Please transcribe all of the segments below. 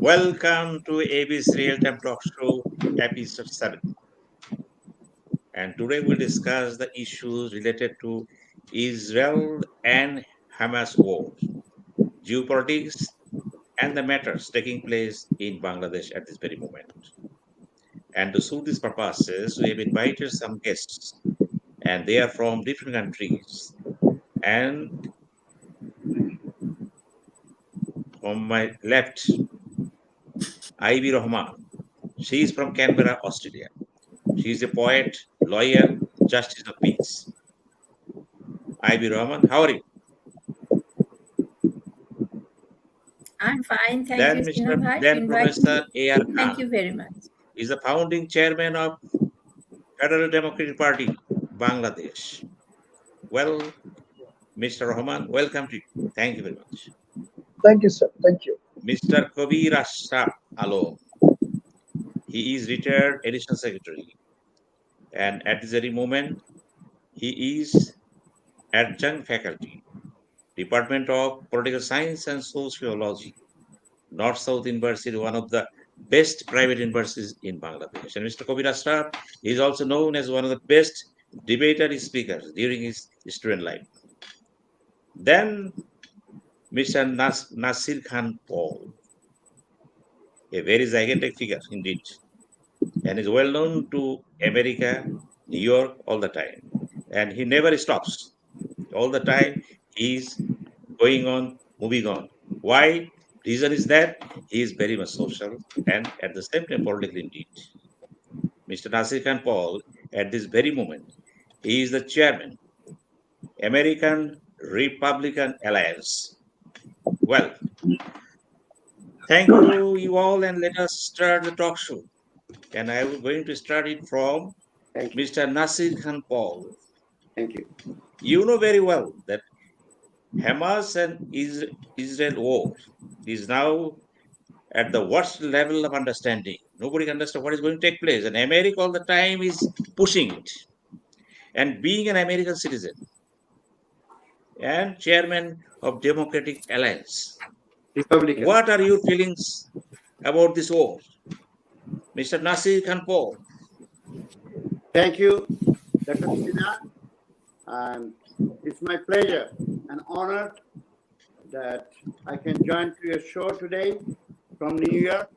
Welcome to AB's Real Time Talk Show, episode 7. And today we'll discuss the issues related to Israel and Hamas war, geopolitics, and the matters taking place in Bangladesh at this very moment. And to suit these purposes, we have invited some guests, and they are from different countries. And on my left, Ivy Rahman. She is from Canberra, Australia. She is a poet, lawyer, justice of peace. Ivy Rahman, how are you? I'm fine. Thank you, Then Sinha bhai, to then invite Professor me. A.R. Thank Khan you very much. is the founding chairman of Federal Democratic Party, Bangladesh. Well, Mr. Rahman, welcome to you. Thank you very much. Thank you, sir. Thank you. Mr. Kabir Ashraf alone. He is retired additional secretary, and at this very moment, he is adjunct faculty, Department of Political Science and Sociology, North South University, one of the best private universities in Bangladesh. And Mr. Kabir Ashraf is also known as one of the best debater speakers during his student life. Then Mr. Nasir Khan Paul, a very gigantic figure indeed, and is well known to America, New York all the time. And he never stops. All the time he is going on, moving on. Why? Reason is that he is very much social and at the same time political indeed. Mr. Nasir Khan Paul, at this very moment, he is the chairman, American Republican Alliance. Well, thank you all, and let us start the talk show. And I am going to start it from Mr. Nasir Khan Paul. Thank you. You know very well that Hamas and Israel war is now at the worst level of understanding. Nobody understands what is going to take place. And America all the time is pushing it. And being an American citizen and chairman of Democratic Alliance, Republican. what are your feelings about this war? Mr. Nasir Khan Paul. Thank you, Dr. Sinha. And it's my pleasure and honor that I can join to your show today from New York.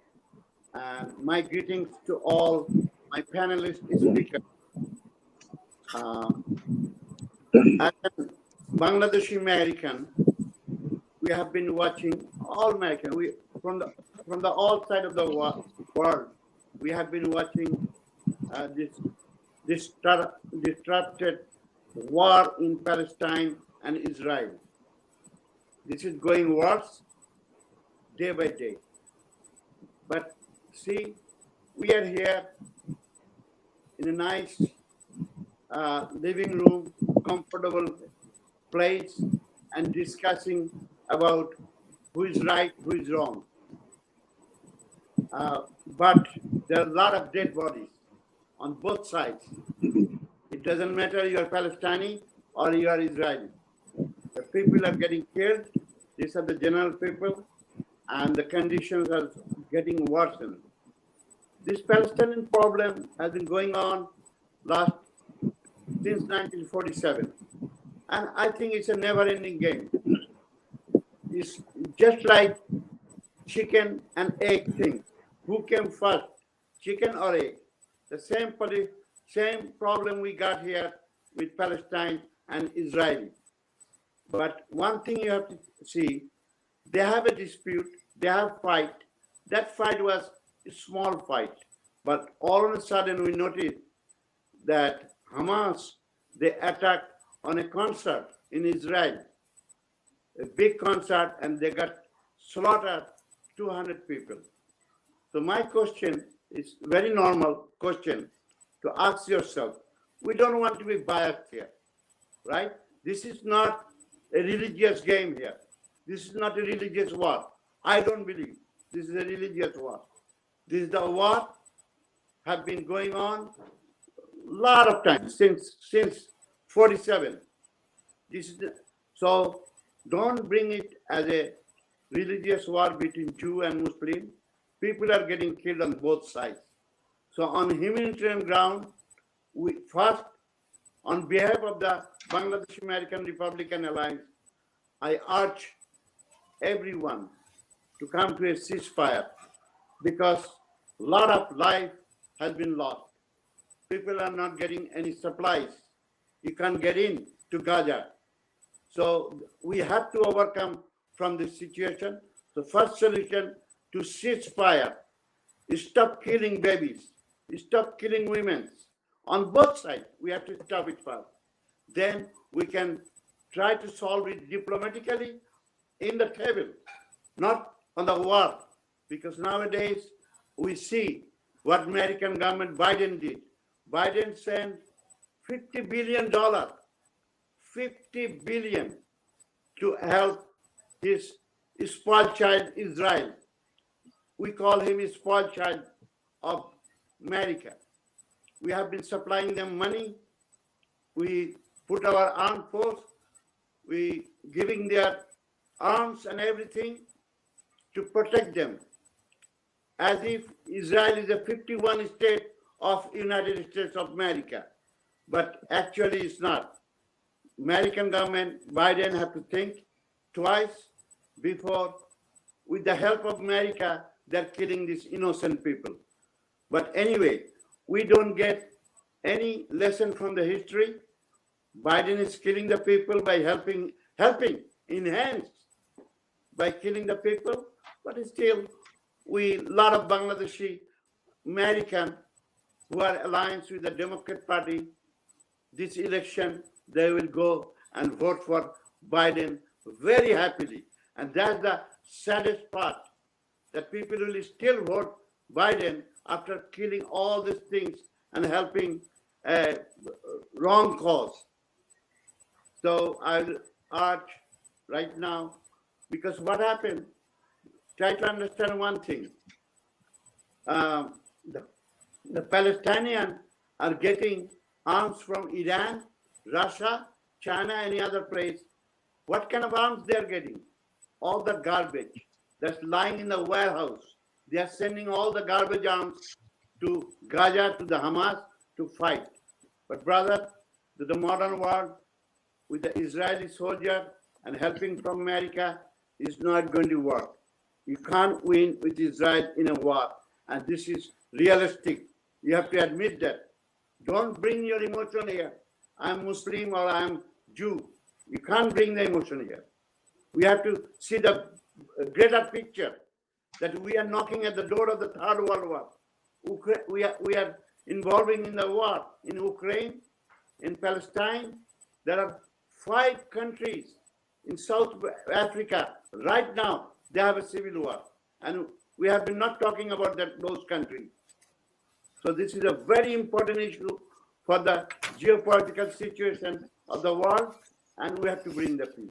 And my greetings to all my panelists speakers. As a Bangladeshi American, we have been watching all American. We from the all side of the world, we have been watching this disrupted war in Palestine and Israel. This is going worse day by day. But see, we are here in a nice living room, comfortable place, and discussing about who is right, who is wrong. But there are a lot of dead bodies on both sides. It doesn't matter you are Palestinian or you are Israeli. The people are getting killed. These are the general people, and the conditions are getting worsened. This Palestinian problem has been going on since 1947, and I think it's a never-ending game. It's just like chicken and egg thing. Who came first, chicken or egg? The same problem we got here with Palestine and Israel. But one thing you have to see, they have a dispute, they have fight. That fight was a small fight. But all of a sudden we noticed that Hamas, they attacked on a concert in Israel, a big concert, and they got slaughtered 200 people. So my question is very normal question to ask yourself. We don't want to be biased here, right? This is not a religious game here. This is not a religious war. I don't believe this is a religious war. This is the war have been going on a lot of times since 47. So don't bring it as a religious war between Jew and Muslim. people are getting killed on both sides. So on humanitarian ground, we first, on behalf of the Bangladesh American Republican Alliance, I urge everyone to come to a ceasefire because a lot of life has been lost. People are not getting any supplies. You can't get in to Gaza. So we have to overcome from this situation. The first solution to ceasefire is stop killing babies, stop killing women. On both sides, we have to stop it first. Then we can try to solve it diplomatically in the table, not on the war. Because nowadays we see what American government Biden did. Biden sent $50 billion, $50 billion to help his spoiled child Israel. We call him a spoiled child of America. We have been supplying them money. We put our armed force. We giving their arms and everything to protect them, as if Israel is a 51 state of United States of America. But actually it's not. American government, Biden have to think twice before, with the help of America, they're killing these innocent people. But anyway, we don't get any lesson from the history. Biden is killing the people by helping enhance by killing the people, but still, a lot of Bangladeshi American who are alliance with the Democrat Party, this election, they will go and vote for Biden very happily. And that's the saddest part, that people will still vote Biden after killing all these things and helping a wrong cause. So I will urge right now, because what happened, try to understand one thing. The Palestinians are getting arms from Iran, Russia, China, any other place. What kind of arms they are getting? All the garbage that's lying in the warehouse. They are sending all the garbage arms to Gaza, to the Hamas to fight. But brother, to the modern world, with the Israeli soldier and helping from America, is not going to work. You can't win with Israel in a war. And this is realistic. You have to admit that. Don't bring your emotion here. I'm Muslim or I'm Jew. You can't bring the emotion here. We have to see the greater picture, that we are knocking at the door of the Third World War. We are involving in the war in Ukraine, in Palestine. There are 5 countries in South Africa right now. They have a civil war, and we have been not talking about those countries. So this is a very important issue for the geopolitical situation of the world, and we have to bring the peace.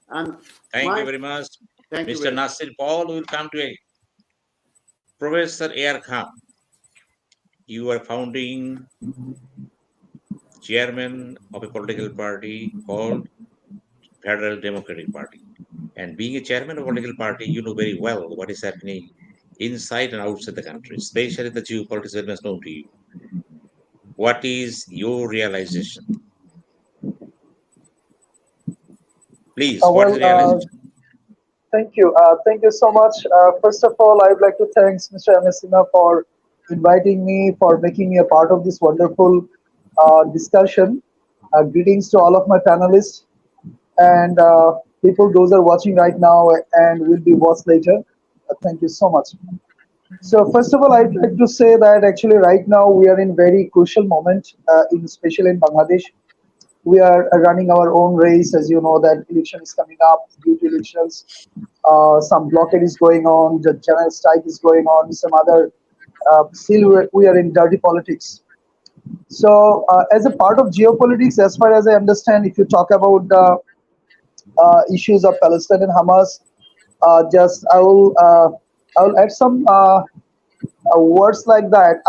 And Thank you very much, Mr. Nasir. Paul will come to a Professor A.R. Khan. You are founding chairman of a political party called Federal Democratic Party. And being a chairman of a political party, you know very well what is happening inside and outside the country, especially the geopolitics that is known to you. What is your realization? Please, what is realization? Thank you. Thank you so much. First of all, I would like to thank Mr. M. S. Sinha for inviting me, for making me a part of this wonderful discussion. Greetings to all of my panelists and people, those are watching right now and will be watched later. Thank you so much. So first of all, I'd like to say that actually right now we are in very crucial moment, especially in Bangladesh. We are running our own race, as you know that election is coming up, due to elections. Some blockade is going on, the general strike is going on, some other, still we are in dirty politics. So as a part of geopolitics, as far as I understand, if you talk about the issues of Palestine and Hamas, I will add some words like that.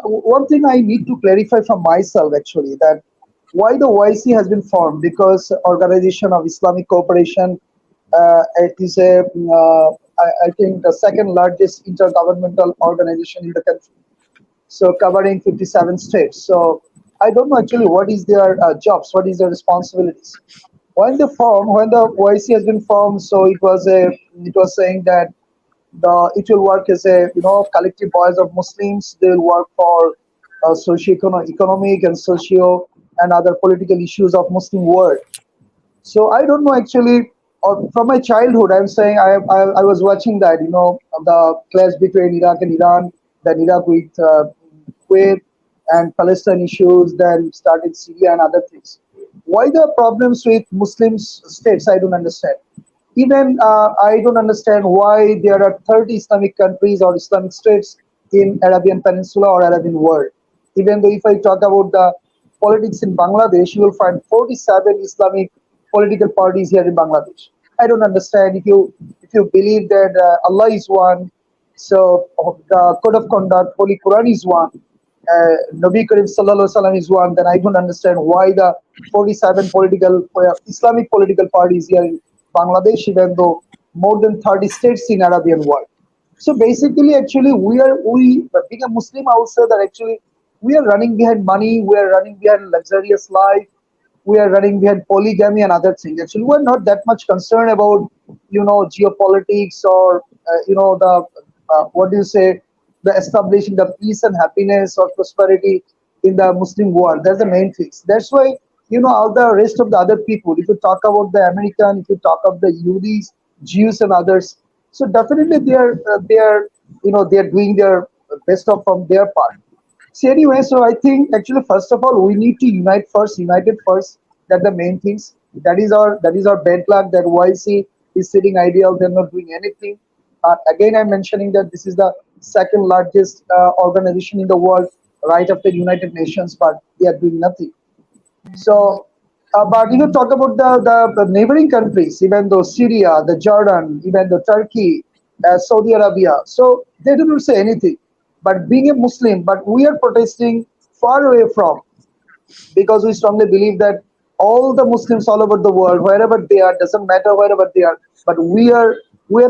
One thing I need to clarify from myself actually, that why the OIC has been formed, because Organization of Islamic Cooperation it is a I think the second largest intergovernmental organization in the country. So covering 57 states. So I don't know actually what is their jobs, what is their responsibilities. When the OIC has been formed, so it was saying that it will work as a collective voice of Muslims. They will work for socio-economic and socio and other political issues of Muslim world. So I don't know actually. From my childhood, I'm saying I was watching that the clash between Iraq and Iran, then Iraq with Kuwait and Palestine issues, then started Syria and other things. Why the problems with Muslim states? I don't understand. Even I don't understand why there are 30 Islamic countries or Islamic states in Arabian Peninsula or Arabian world. Even though if I talk about the politics in Bangladesh, you will find 47 Islamic political parties here in Bangladesh. I don't understand if you believe that Allah is one, so the code of conduct, Holy Quran is one, Nabi Karim Sallallahu Alaihi Wasallam is one, then I don't understand why the 47 Islamic political parties here in Bangladesh, even though more than 30 states in Arabian world. So basically, actually, being a Muslim, I would say that actually we are running behind money, we are running behind luxurious life, we are running behind polygamy and other things. Actually, we're not that much concerned about geopolitics or the what do you say, the establishing the peace and happiness or prosperity in the Muslim world. That's the main thing. That's why all the rest of the other people. If you talk about the American, if you talk about the Yehudis, Jews, and others, so definitely they are doing their best of from their part. So anyway, so I think actually first of all we need to united first. That's the main things. That is our bad luck. That YC is sitting ideal. They're not doing anything. Again, I'm mentioning that this is the second largest organization in the world, right after United Nations, but they are doing nothing. So, but if you talk about the neighboring countries, even though Syria, the Jordan, even the Turkey, Saudi Arabia, so they do not say anything. But being a Muslim, but we are protesting far away from, because we strongly believe that all the Muslims all over the world, wherever they are, doesn't matter wherever they are, but we are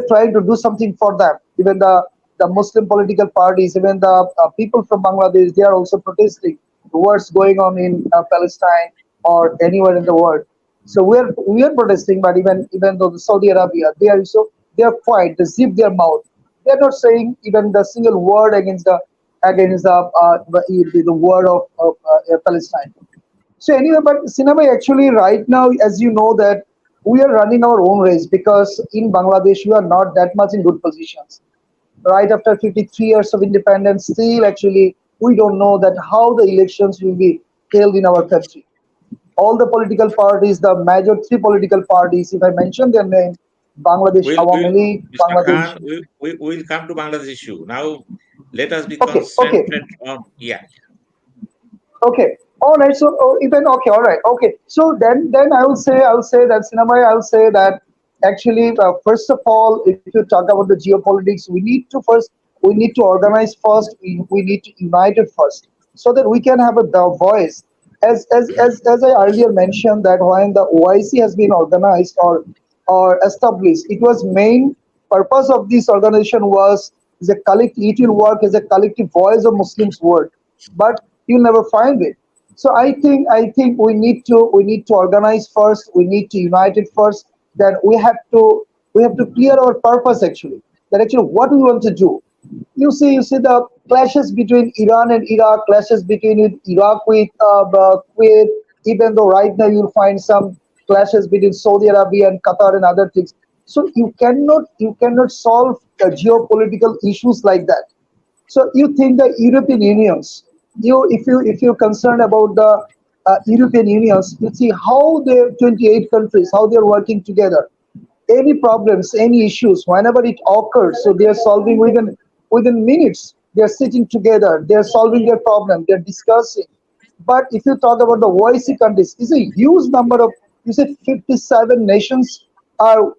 trying to do something for them. Even the Muslim political parties, even the people from Bangladesh, they are also protesting what's going on in Palestine or anywhere in the world. So we are protesting, but even though the Saudi Arabia, they are quiet, they zip their mouth. They are not saying even the single word against the word of Palestine. So anyway, but cinema actually right now, as you know, that we are running our own race, because in Bangladesh we are not that much in good positions. Right after 53 years of independence, still actually we don't know that how the elections will be held in our country. All the political parties, the major three political parties, if I mention their name, Bangladesh Awami Will League, Mr. Bangladesh. Khan, we will come to Bangladesh issue. Now, let us be Okay, okay. concentrated on, yeah. Okay. All right. So even okay. All right. Okay. So then I will say that cinema. I will say that actually first of all, if you talk about the geopolitics, we need to organize first. We need to unite it first, so that we can have the voice. As I earlier mentioned, that when the OIC has been organized or established, it was main purpose of this organization was is a collective. It will work as a collective voice of Muslims world, but you'll never find it. So I think we need to organize first. We need to unite it first. That we have to clear our purpose actually. That actually what we want to do. You see the clashes between Iran and Iraq, clashes between Iraq with Kuwait. Even though right now you'll find some clashes between Saudi Arabia and Qatar and other things. So you cannot solve geopolitical issues like that. So you think the European Unions, if you're concerned about the European Unions, you see how the 28 countries how they're working together. Any problems, any issues, whenever it occurs, so they are solving within minutes. They are sitting together, they are solving their problem, they are discussing. But if you talk about the OIC countries, it's a huge number of, you said 57 nations are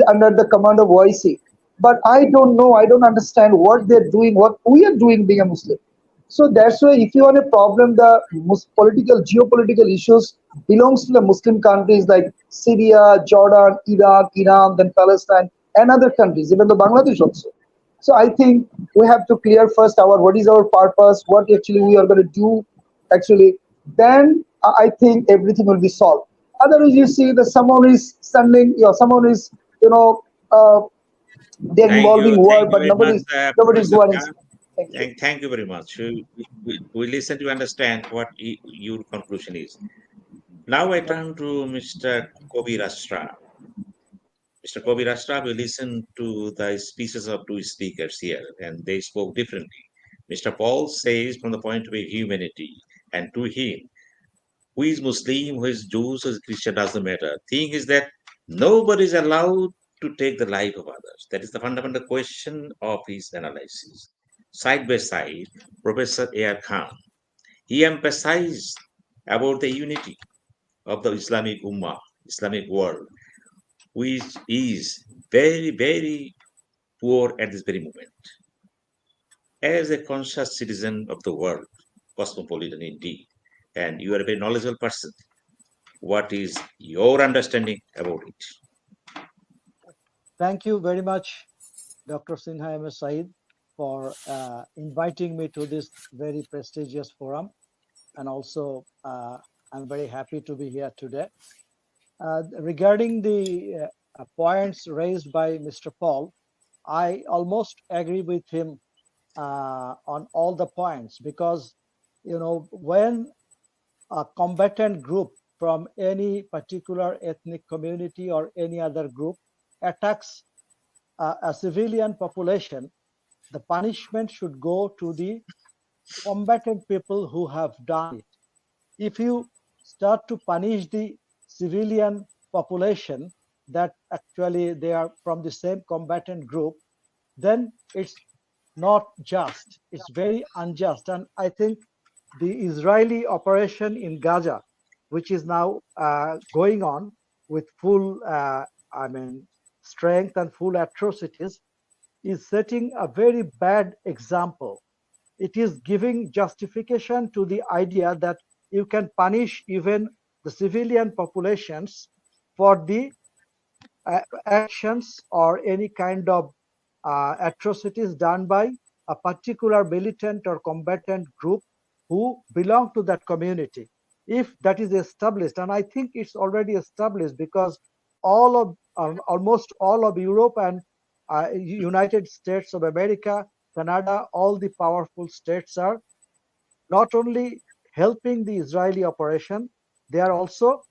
under the command of OIC. But I don't know, I don't understand what they're doing, what we are doing being a Muslim. So that's why if you want a problem, the geopolitical issues belongs to the Muslim countries like Syria, Jordan, Iraq, Iran, then Palestine, and other countries, even though Bangladesh also. So I think we have to clear first our what is our purpose, what actually we are going to do, actually. Then I think everything will be solved. Otherwise, you see that someone is sending, someone is, you know, uh, they're involving war, Thank you but very much, nobody's Professor doing Khan. anything. Thank you. Thank you very much. We listen to understand what your conclusion is. Now I turn to Mr. Kabir Ashraf. Mr. Kabir Ashraf, we listened to the speeches of two speakers here, and they spoke differently. Mr. Paul says from the point of view of humanity, and to him, who is Muslim, who is Jew, who is Christian, doesn't matter. Thing is that nobody is allowed to take the life of others. That is the fundamental question of his analysis. Side by side, Professor A.R. Khan, he emphasized about the unity of the Islamic Ummah, Islamic world, which is very, very poor at this very moment. As a conscious citizen of the world, cosmopolitan indeed, and you are a very knowledgeable person, what is your understanding about it? Thank you very much, Dr. Sinha MA Sayeed, for inviting me to this very prestigious forum. And also, I'm very happy to be here today. Regarding the points raised by Mr. Paul, I almost agree with him on all the points because, when a combatant group from any particular ethnic community or any other group attacks a civilian population, the punishment should go to the combatant people who have done it. If you start to punish the civilian population that actually they are from the same combatant group, then it's not just, it's very unjust. And I think the Israeli operation in Gaza, which is now going on with full strength and full atrocities, is setting a very bad example. It is giving justification to the idea that you can punish even the civilian populations for the actions or any kind of atrocities done by a particular militant or combatant group who belong to that community. If that is established, and I think it's already established because almost all of Europe and United States of America, Canada, all the powerful states are not only helping the Israeli operation, they are also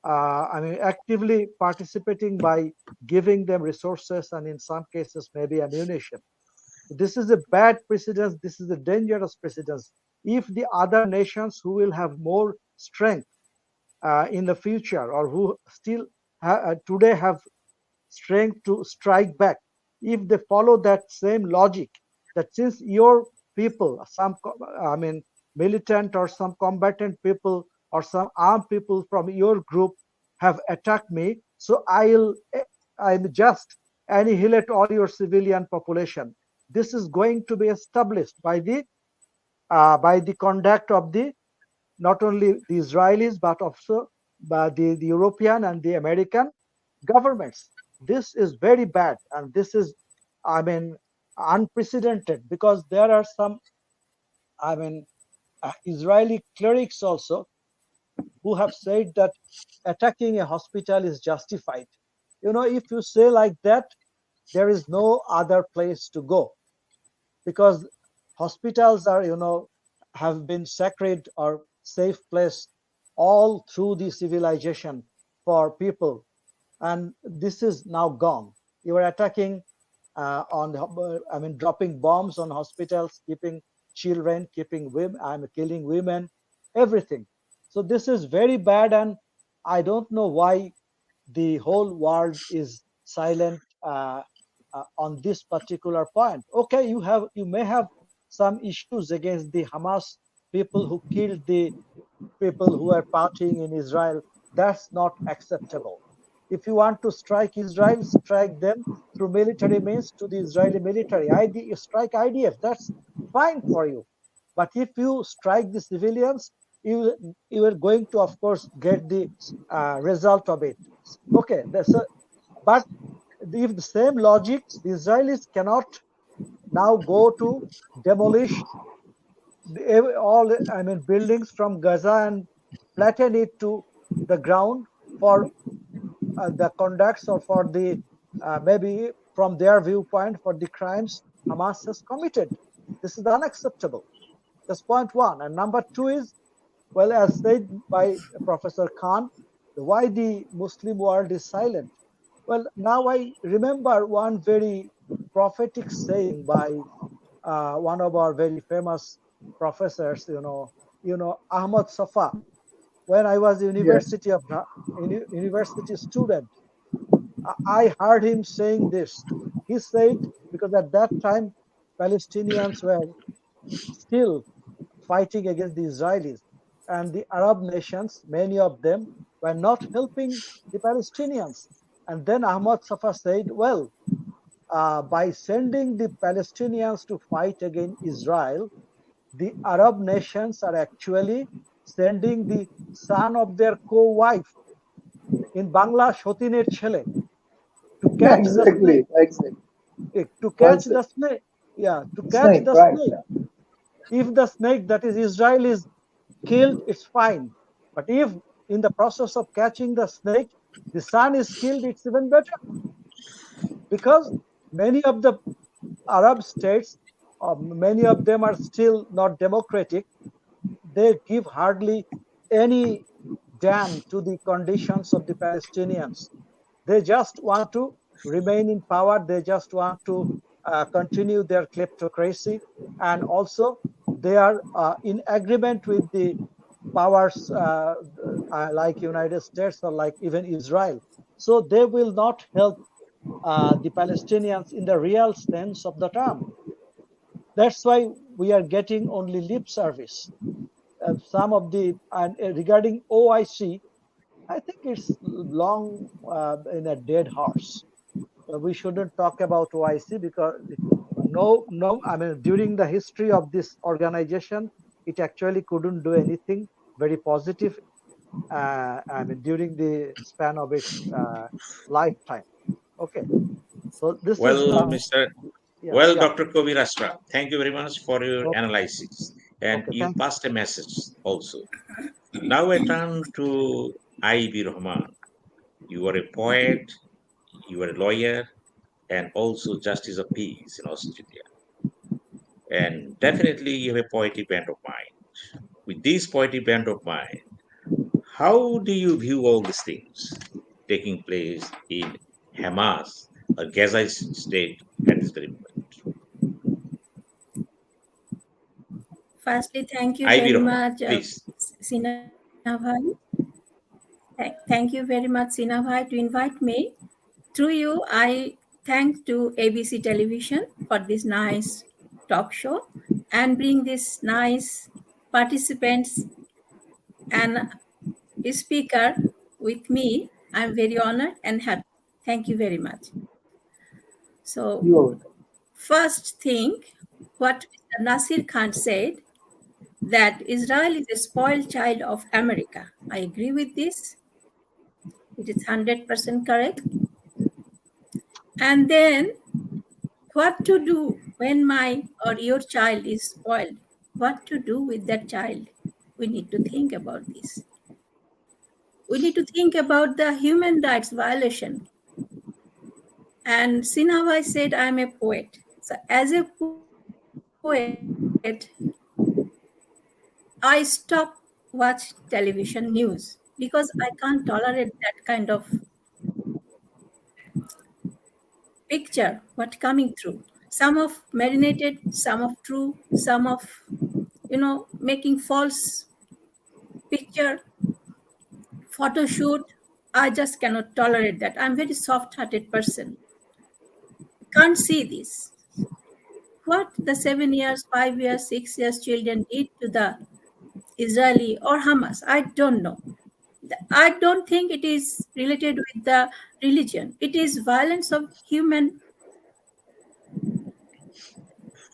actively participating by giving them resources and in some cases maybe ammunition. This is a bad precedence. This is a dangerous precedence. If the other nations who will have more strength in the future or who still today have strength to strike back, if they follow that same logic, that since your people, militant or some combatant people or some armed people from your group have attacked me, so I'm just annihilate all your civilian population. This is going to be established by the conduct of the not only the Israelis but also by the European and the American governments. This is very bad, and this is, unprecedented because there are some, Israeli clerics also who have said that attacking a hospital is justified. If you say like that, there is no other place to go because hospitals are, have been sacred or safe place all through the civilization for people, and this is now gone. You are attacking dropping bombs on hospitals, keeping children, keeping women, killing women, everything. So this is very bad, and I don't know why the whole world is silent on this particular point. Okay, you may have some issues against the Hamas people who killed the people who are partying in Israel. That's not acceptable. If you want to strike Israel, strike them through military means to the Israeli military. Strike IDF, that's fine for you. But if you strike the civilians, you are going to, of course, get the result of it. Okay, but if the same logic, the Israelis cannot now go to demolish all buildings from Gaza and flatten it to the ground for the conducts or for the maybe from their viewpoint for the crimes Hamas has committed. This is unacceptable. That's point one. And number two is, well, as said by Professor Khan, why the Muslim world is silent. Well, now I remember one very prophetic saying by one of our very famous professors, Ahmad Safa. When I was Yes. university student, I heard him saying this. He said, because at that time Palestinians were still fighting against the Israelis, and the Arab nations, many of them, were not helping the Palestinians. And then Ahmad Safa said, well, by sending the Palestinians to fight against Israel, the Arab nations are actually sending the son of their co-wife, in Bangla Shotinir Chele, to catch the snake. Exactly. To Well catch said. the snake. Yeah, to catch Snake, the right? snake. Yeah. If the snake, that is Israel, is killed, it's fine. But if in the process of catching the snake, the son is killed, it's even better. Because many of the Arab states, many of them are still not democratic. They give hardly any damn to the conditions of the Palestinians. They just want to remain in power. They just want to continue their kleptocracy. And also, they are in agreement with the powers like United States or like even Israel. So they will not help the Palestinians in the real sense of the term. That's why we are getting only lip service. Some of the and regarding OIC, I think it's long in a dead horse. We shouldn't talk about OIC because no. I mean, during the history of this organization, it actually couldn't do anything very positive. I mean, during the span of its lifetime. Okay, so this is Well, Mr. yeah, Well, yeah. Dr. Kabir Ashraf, thank you very much for your Okay, analysis. And okay. you Thank you. passed a message also. Now I turn to Ivy Rahman. You are a poet, you are a lawyer, and also justice of peace in Australia. And definitely you have a poetic bent of mind. With this poetic bent of mind, how do you view all these things taking place in Hamas or Gaza state at this very moment? Firstly, thank you Ivy very Rahman, much, please. Sina Bhai. Thank you very much, Sina Bhai, to invite me. Through you, I thank to ABC Television for this nice talk show and bring this nice participants and speaker with me. I'm very honored and happy. Thank you very much. So, You are welcome. first thing, what Mr. Nasir Khan said, that Israel is a spoiled child of America. I agree with this. It is 100% correct. And then, what to do when my or your child is spoiled? What to do with that child? We need to think about this. We need to think about the human rights violation. And Sinha said, I'm a poet. So, as a poet, I stop watch television news because I can't tolerate that kind of picture what coming through. Some of marinated, some of true, some of making false picture, photo shoot. I just cannot tolerate that. I'm very soft-hearted person. Can't see this. What the 7 years, 5 years, 6 years children did to the Israeli or Hamas, I don't know. I don't think it is related with the religion. It is violence of human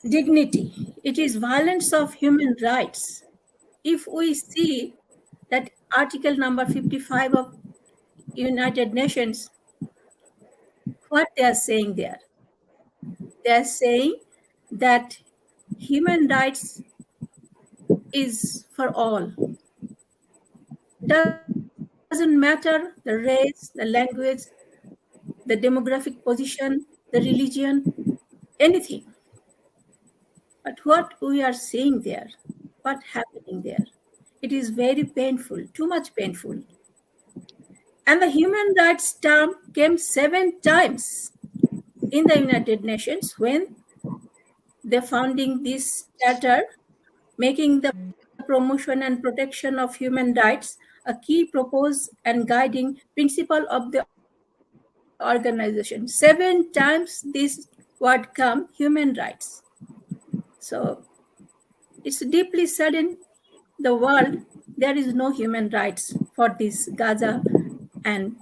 dignity. It is violence of human rights. If we see that Article number 55 of United Nations, what they are saying there? They are saying that human rights is for all. Doesn't matter the race, the language, the demographic position, the religion, anything. But what we are seeing there, what happening there, it is very painful, too much painful. And the human rights term came 7 times in the United Nations when they're founding this charter, making the promotion and protection of human rights a key proposed and guiding principle of the organization. 7 times this word come human rights. So it's deeply saddened the world there is no human rights for this Gaza and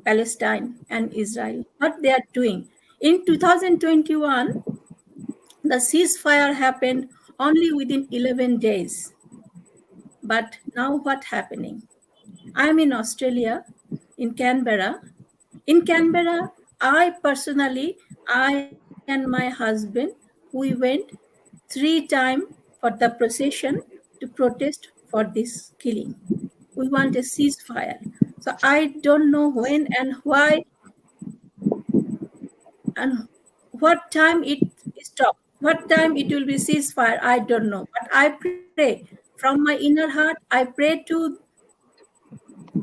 Palestine and Israel. What they are doing. In 2021, the ceasefire happened only within 11 days. But now what happening? I'm in Australia, in Canberra. In Canberra, I and my husband, we went 3 times for the procession to protest for this killing. We want a ceasefire. So I don't know when and why and what time it stop, what time it will be ceasefire, I don't know. But I pray from my inner heart, I pray to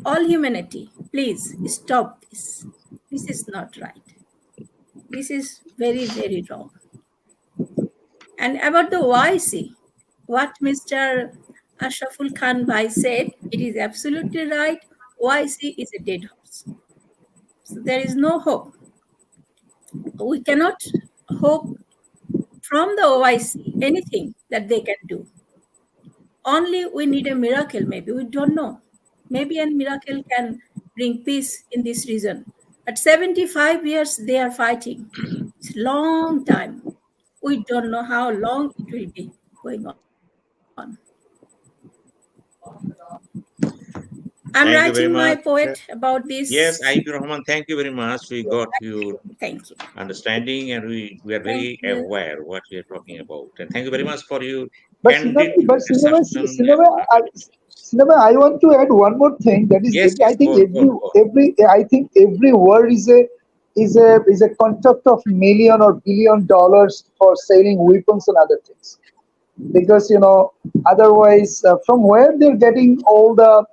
all humanity, please stop this. This is not right. This is very, very wrong. And about the YC, what Mr. Ashraful Khan Bhai said, it is absolutely right. YC is a dead horse. So there is no hope. We cannot hope from the OIC anything that they can do. Only we need a miracle, maybe. We don't know. Maybe a miracle can bring peace in this region. But 75 years they are fighting. It's a long time. We don't know how long it will be going on. I'm Thank you writing very my much. poet about this. Yes, Ivy Rahman, thank you very much. We got your Thank you. understanding and we are Thank very you. aware what we are talking about. And thank you very much for your But candid perception. Cinema, I want to add one more thing. That is, Yes, I yes, think go. I think every word is a contract of million or billion dollars for selling weapons and other things. Because otherwise, from where they're getting all the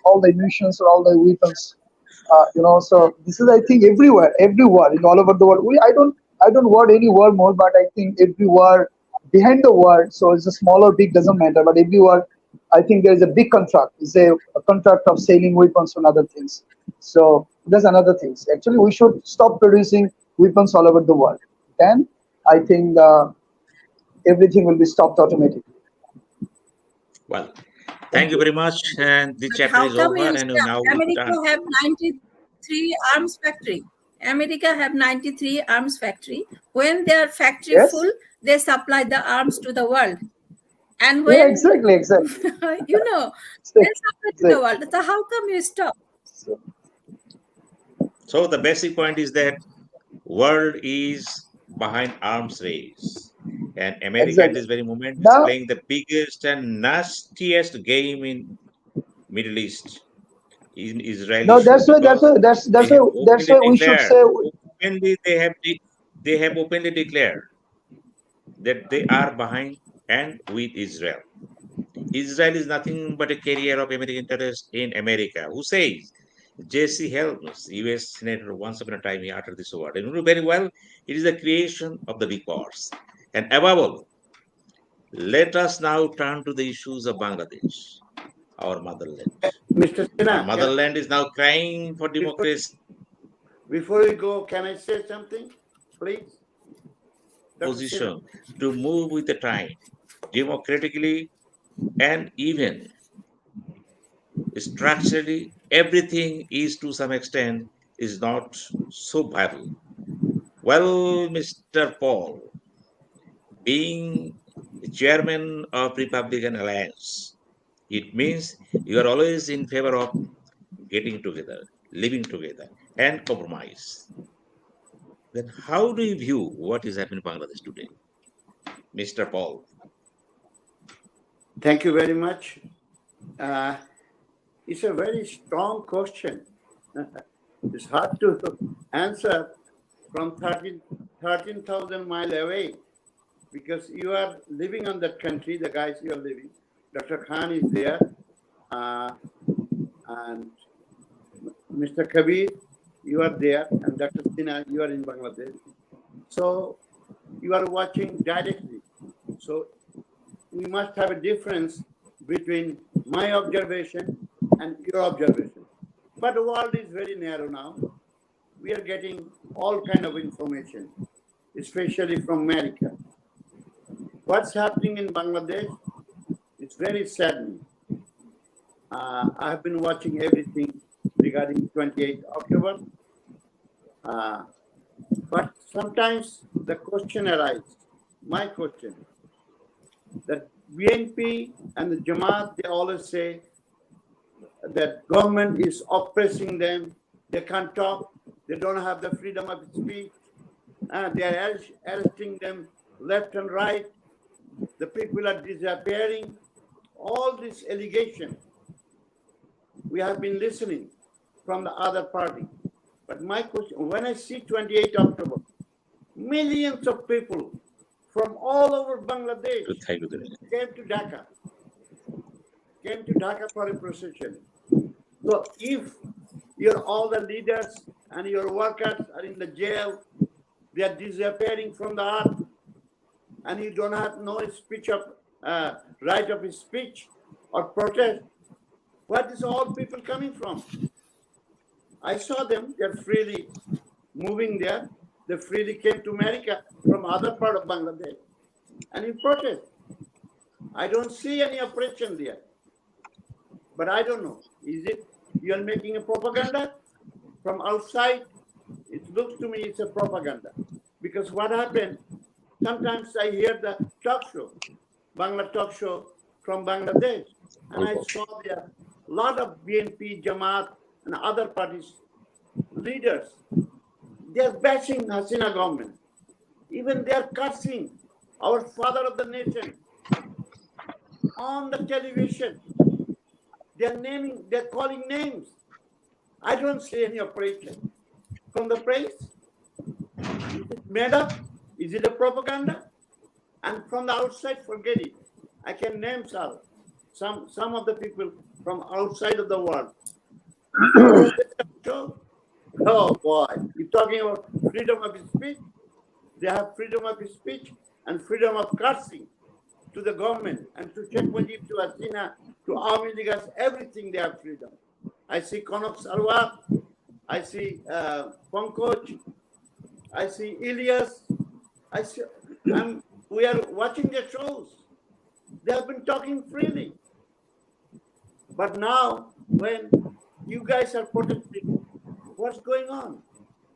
all the munitions or all the weapons, So this is, I think, everywhere in all over the world. I don't want any word more, but I think every word behind the word. So it's a small or big doesn't matter, but every word, I think there is a big contract. It's a contract of selling weapons and other things. So there's another things. Actually, we should stop producing weapons all over the world. Then I think everything will be stopped automatically. Well, Thank thank you you. very much. And the But chapter how is come over you and stop? now we're America done. have 93 arms factory. America have 93 arms factory. When their factory full, Yes. they supply the arms to the world. And Yeah. when Exactly. Exactly. they supply to the Exactly. world. So how come you stop? So, So the basic point is that world is behind arms race. And America at exactly. this very moment is Now, playing the biggest and nastiest game in Middle East, in Israel no, issue, because they have that's openly why we should declared, say openly they have openly declared that they are behind and with Israel. Israel is nothing but a carrier of American interest in America. Who says? J.C. Helms, U.S. Senator, once upon a time he uttered this word. And you know very well, it is the creation of the big wars. And above all, let us now turn to the issues of Bangladesh, our motherland. Mr. Our Sinha, motherland is now crying for before, democracy, before we go, can I say something, please? Dr. Sinha. position to move with the time, democratically, and even structurally, everything is to some extent is not so viable. Well, Mr. Paul, being chairman of Republican Alliance, it means you are always in favor of getting together, living together, and compromise. then how do you view what is happening in Bangladesh today, Mr. Paul? Thank you very much. It's a very strong question. It's hard to answer from 13,000 miles away because you are living on that country, the guys you are living. Dr. Khan is there, and Mr. Kabir, you are there, and Dr. Sinha, you are in Bangladesh. So you are watching directly. So we must have a difference between my observation and your observation. But the world is very narrow now. We are getting all kind of information, especially from America. What's happening in Bangladesh is very saddening. I have been watching everything regarding 28th October. But sometimes the question arises, my question, that BNP and the Jamaat, they always say that government is oppressing them, they can't talk, they don't have the freedom of speech, and they are arresting them left and right, the people are disappearing, all this allegation we have been listening from the other party. But my question, when I see 28 October, millions of people from all over Bangladesh came to Dhaka for a procession. So if all the leaders and your workers are in the jail, they are disappearing from the earth, and you don't have no speech of right of speech or protest, what is all people coming from? I saw them, they're freely moving there. They freely came to America from other part of Bangladesh and in protest. I don't see any oppression there. But I don't know, is it you're making a propaganda from outside? It looks to me it's a propaganda. Because what happened, sometimes I hear the talk show, Bangla talk show from Bangladesh, and I saw there a lot of BNP, Jamaat, and other parties leaders. They're bashing Hasina government. Even they're cursing our father of the nation on the television. They're calling names. I don't see any operation from the press. Is it made up? Is it a propaganda? And from the outside, forget it. I can name some of the people from outside of the world. Oh boy, you're talking about freedom of speech. They have freedom of speech and freedom of cursing to the government and to Sheikh Mujib, to Hasina, to Army leaders, everything they have freedom. I see Konok Sarwar, I see Pankaj, I see Ilyas, we are watching their shows. They have been talking freely. But now, when you guys are protesting, what's going on?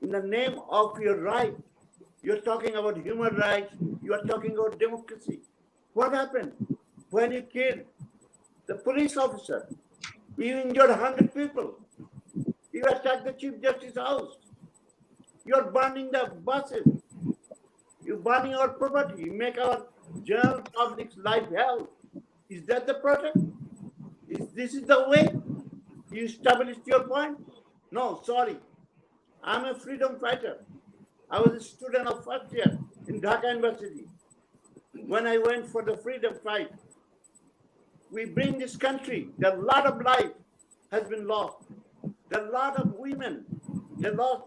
In the name of your right, you're talking about human rights, you are talking about democracy. What happened when you killed the police officer? You injured 100 people. You attacked the Chief Justice's house. You're burning the buses. You're burning our property. You make our general public's life hell. Is that the protest? This is the way you established your point? No, sorry. I'm a freedom fighter. I was a student of first year in Dhaka University. When I went for the freedom fight, we bring this country, a lot of life has been lost. A lot of women, they lost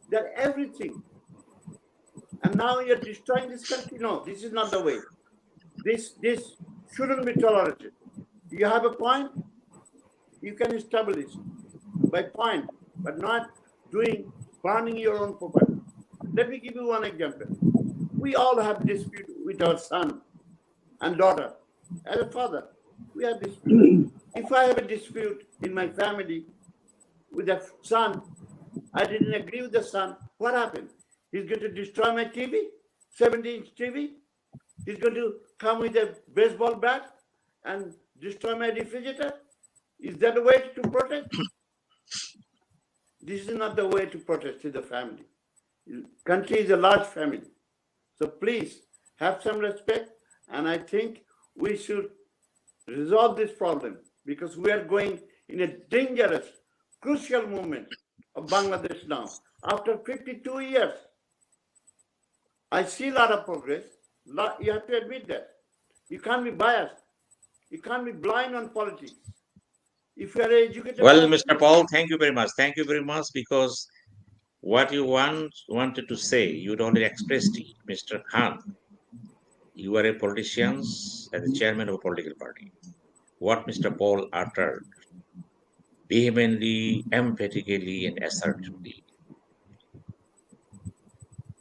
their everything. And now you're destroying this country? No, this is not the way. This shouldn't be tolerated. You have a point, you can establish by point, but not burning your own property. Let me give you one example. We all have dispute with our son and daughter. As a father, we have dispute. If I have a dispute in my family with a son, I didn't agree with the son, what happened? He's going to destroy my TV, 70-inch TV? He's going to come with a baseball bat and destroy my refrigerator? Is that the way to protest? This is not the way to protest to the family. Country is a large family. So please have some respect, and I think we should resolve this problem because we are going in a dangerous, crucial moment of Bangladesh now. After 52 years, I see a lot of progress. You have to admit that. You can't be biased. You can't be blind on politics. If you are an educated Well, person, Mr. Paul, thank you very much. Thank you very much because what you wanted to say, you'd already expressed it, Mr. Khan. You are a politician and the chairman of a political party. What Mr. Paul uttered vehemently, emphatically, and assertively.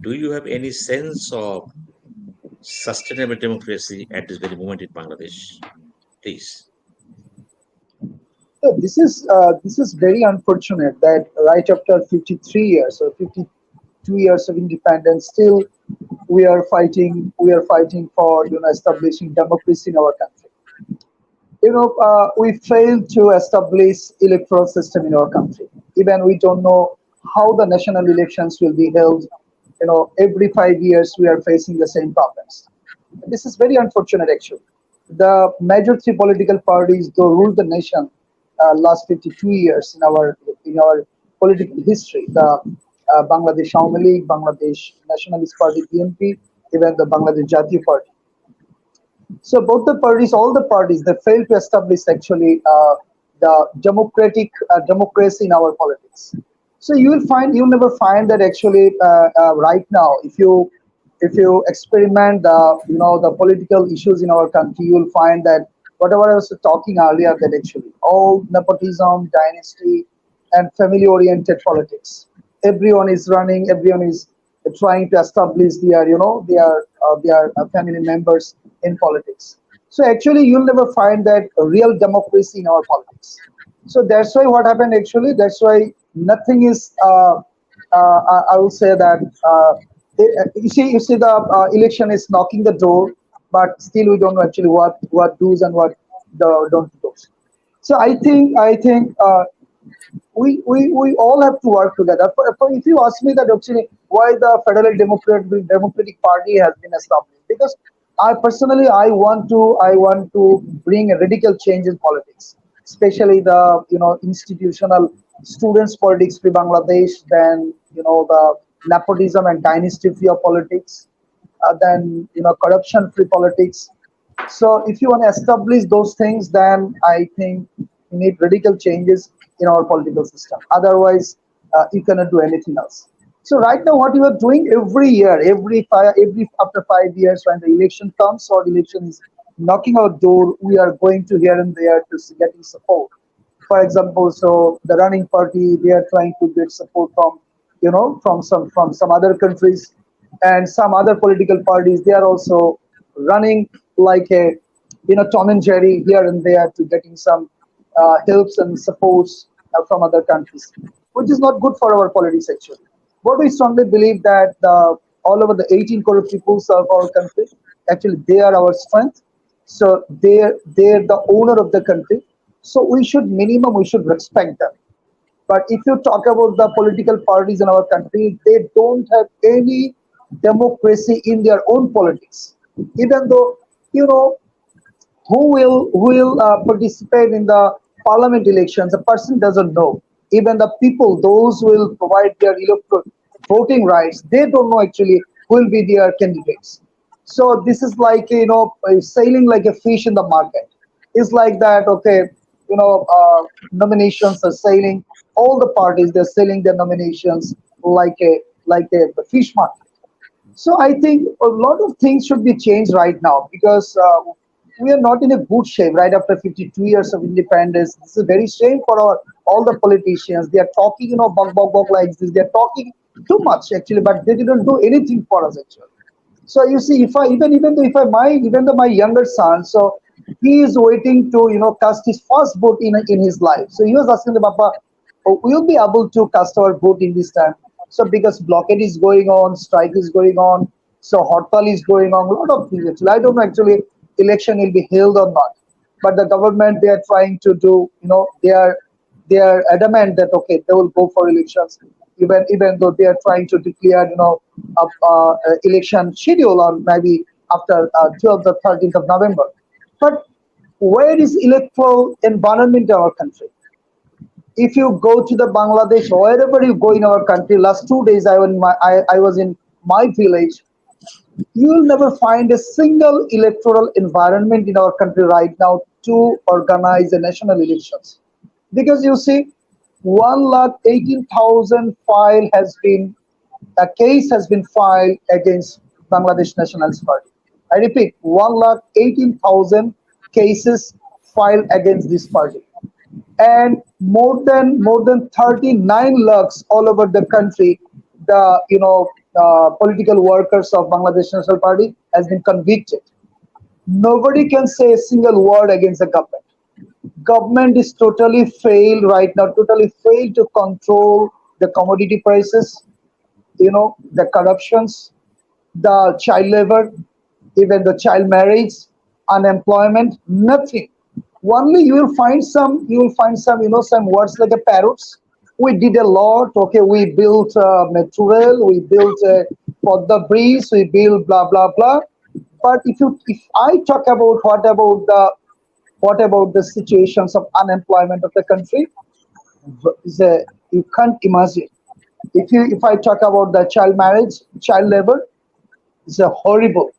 Do you have any sense of sustainable democracy at this very moment in Bangladesh? Please. So this is very unfortunate that right after 53 years or 52 years of independence, still we are fighting for establishing democracy in our country. We failed to establish electoral system in our country. Even we don't know how the national elections will be held. Every 5 years we are facing the same problems. This is very unfortunate actually. The major three political parties though ruled the nation last 52 years in our political history. The Bangladesh Awami League, Bangladesh Nationalist Party (BNP), even the Bangladesh Jatiya Party. So both the parties, all the parties, they failed to establish actually the democracy in our politics. So you'll never find that actually right now, if you experiment the political issues in our country, you will find that whatever I was talking earlier, that actually all nepotism, dynasty, and family-oriented politics. Everyone is running. Everyone is trying to establish their family members in politics. So actually, you'll never find that real democracy in our politics. So that's why what happened actually. That's why nothing is. I will say that you see the election is knocking the door, but still we don't know actually what do's and what don't do's. So I think we all have to work together. If you ask me that actually why the Federal Democratic Party has been established, because I personally I want to bring a radical change in politics, especially the institutional students politics for Bangladesh, then the nepotism and dynasty free of politics, then corruption free politics. So if you want to establish those things, then I think we need radical changes in our political system. Otherwise, you cannot do anything else. So right now, what you are doing every year, every after 5 years, when the election comes or election is knocking our door, we are going to here and there to getting support. For example, so the running party, they are trying to get support from from some other countries, and some other political parties, they are also running like a Tom and Jerry here and there to getting some helps and supports from other countries, which is not good for our politics actually. But we strongly believe that all over the 18 crore people of our country, actually they are our strength. So they're the owner of the country. So we should respect them. But if you talk about the political parties in our country, they don't have any democracy in their own politics. Even though you know who will participate in the parliament elections, a person doesn't know. Even the people, those who will provide their electoral voting rights, they don't know actually who will be their candidates. So this is like sailing like a fish in the market. It's like that. Okay, nominations are sailing. All the parties, they're selling their nominations like a fish market. So I think a lot of things should be changed right now, because we are not in a good shape right after 52 years of independence. This is very shame for all the politicians. They are talking, bug, bug, bug like this. They are talking too much actually, but they didn't do anything for us actually. So you see, if I even though if I my even though my younger son, so he is waiting to cast his first vote in his life. So he was asking the Papa, oh, we'll be able to cast our vote in this time. So because blockade is going on, strike is going on, so Hartal is going on, a lot of things actually. I don't know actually election will be held or not. But the government, they are trying to do, they are adamant that okay, they will go for elections even though they are trying to declare, election schedule on maybe after 12th or 13th of November. But where is electoral environment in our country? If you go to the Bangladesh, wherever you go in our country, last 2 days I was in my village, you will never find a single electoral environment in our country right now to organize the national elections. Because you see, 1,18,000 file has been a case has been filed against Bangladesh Nationalist Party. I repeat, 1,18,000 cases filed against this party, and more than 39 lakhs all over the country. The political workers of Bangladesh National Party has been convicted. Nobody can say a single word against the government. Government is totally failed right now, totally failed to control the commodity prices, the corruptions, the child labor, even the child marriage, unemployment, nothing. Only you will find some, some words like a parrots. We did a lot. Okay, we built metro rail, we built Podda bridge, we built blah blah blah. But if I talk about what about the situations of unemployment of the country, you can't imagine. If I talk about the child marriage, child labor, it's a horrible.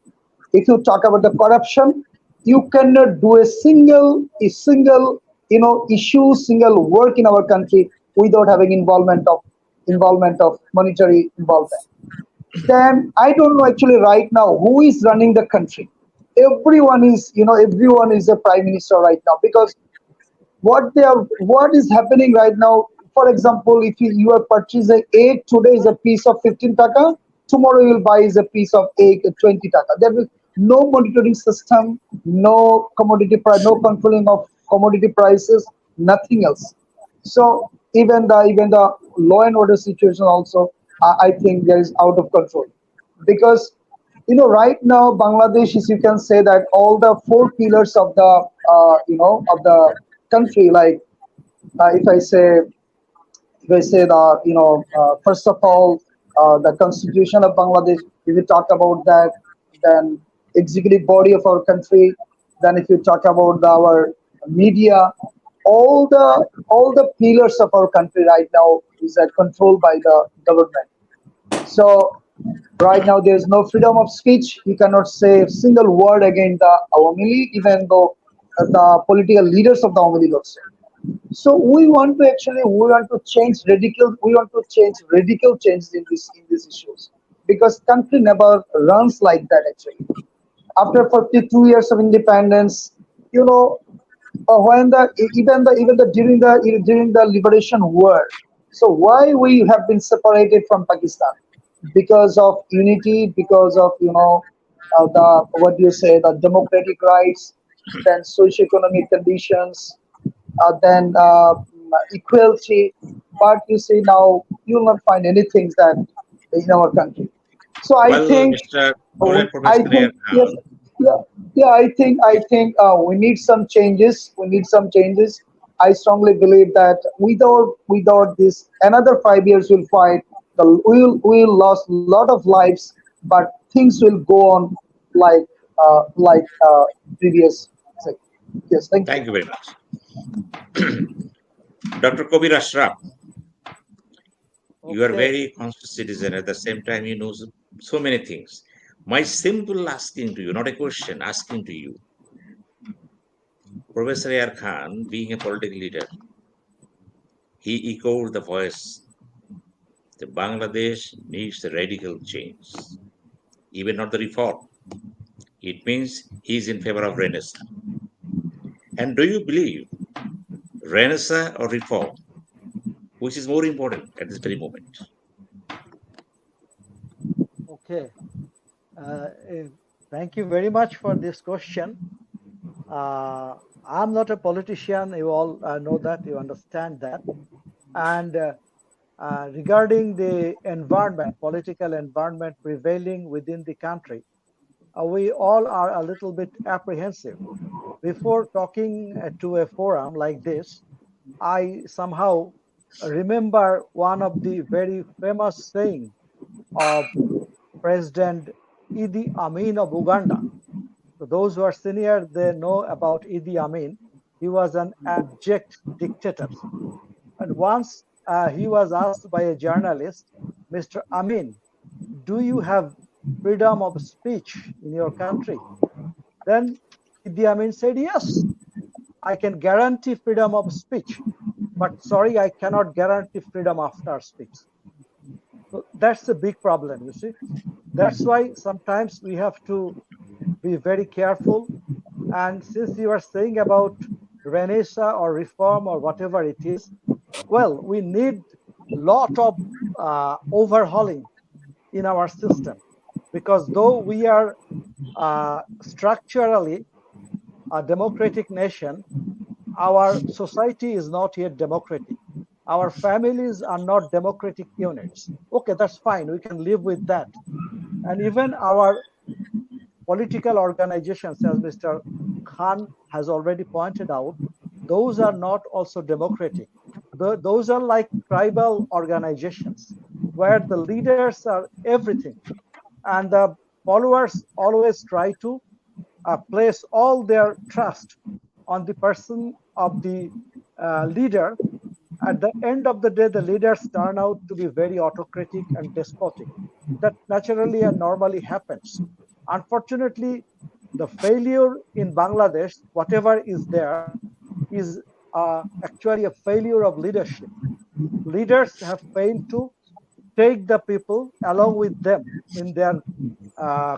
If you talk about the corruption, you cannot do a single issue, single work in our country without having involvement of monetary involvement. Then I don't know actually right now who is running the country. Everyone is a prime minister right now, because what is happening right now. For example, if you are purchasing egg today is a piece of 15 taka, tomorrow you will buy is a piece of egg at 20 taka. There will no monitoring system, no commodity price, no controlling of commodity prices, nothing else. So even the law and order situation also, I think there is out of control, because right now Bangladesh is, you can say that all the four pillars of the country, like if I say first of all, the constitution of Bangladesh. If you talk about that, then executive body of our country. Then if you talk about our media, all the pillars of our country right now is controlled by the government. So right now there is no freedom of speech. You cannot say a single word against the Awami League, even though the political leaders of the Awami League also. So we want to change radical changes in these issues, because country never runs like that actually. After 42 years of independence, you know, when the even the during the liberation war. So why we have been separated from Pakistan? Because of unity, because of the what do you say, the democratic rights, then socio-economic conditions, then equality. But you see now you will not find anything that in our country. So I Well, think, Mr. I Professor think yes, Khan, yeah, yeah. I think we need some changes. We need some changes. I strongly believe that without this, another 5 years will fight. We'll lost a lot of lives, but things will go on like previous. Yes, thank you. thank you very much. Dr. Kabir Ashraf, you are Okay. very conscious citizen. At the same time, you know so many things. My simple asking to you, not a question, asking to you, Professor Yar Khan, being a political leader, he echoed the voice that Bangladesh needs a radical change, even not the reform. It means he is in favor of Renaissance. And do you believe Renaissance or reform, which is more important at this very moment? Okay. Thank you very much for this question. I'm not a politician. You all know that. You understand that. And regarding the environment, political environment prevailing within the country, we all are a little bit apprehensive. Before talking to a forum like this, I somehow remember one of the very famous saying of President Idi Amin of Uganda. So those who are senior, they know about Idi Amin. He was an abject dictator. And once he was asked by a journalist, Mr. Amin, do you have freedom of speech in your country? Then Idi Amin said, yes, I can guarantee freedom of speech, but sorry, I cannot guarantee freedom after speech. So that's a big problem, you see. That's why sometimes we have to be very careful. And since you are saying about Renaissance or reform or whatever it is, well, we need a lot of overhauling in our system, because though we are structurally a democratic nation, our society is not yet democratic. Our families are not democratic units. Okay, that's fine. We can live with that. And even our political organizations, as Mr. Khan has already pointed out, those are not also democratic. Those are like tribal organizations where the leaders are everything, and the followers always try to place all their trust on the person of the leader. At the end of the day, the leaders turn out to be very autocratic and despotic. That naturally and normally happens. Unfortunately, the failure in Bangladesh, whatever is there, is actually a failure of leadership. Leaders have failed to take the people along with them in their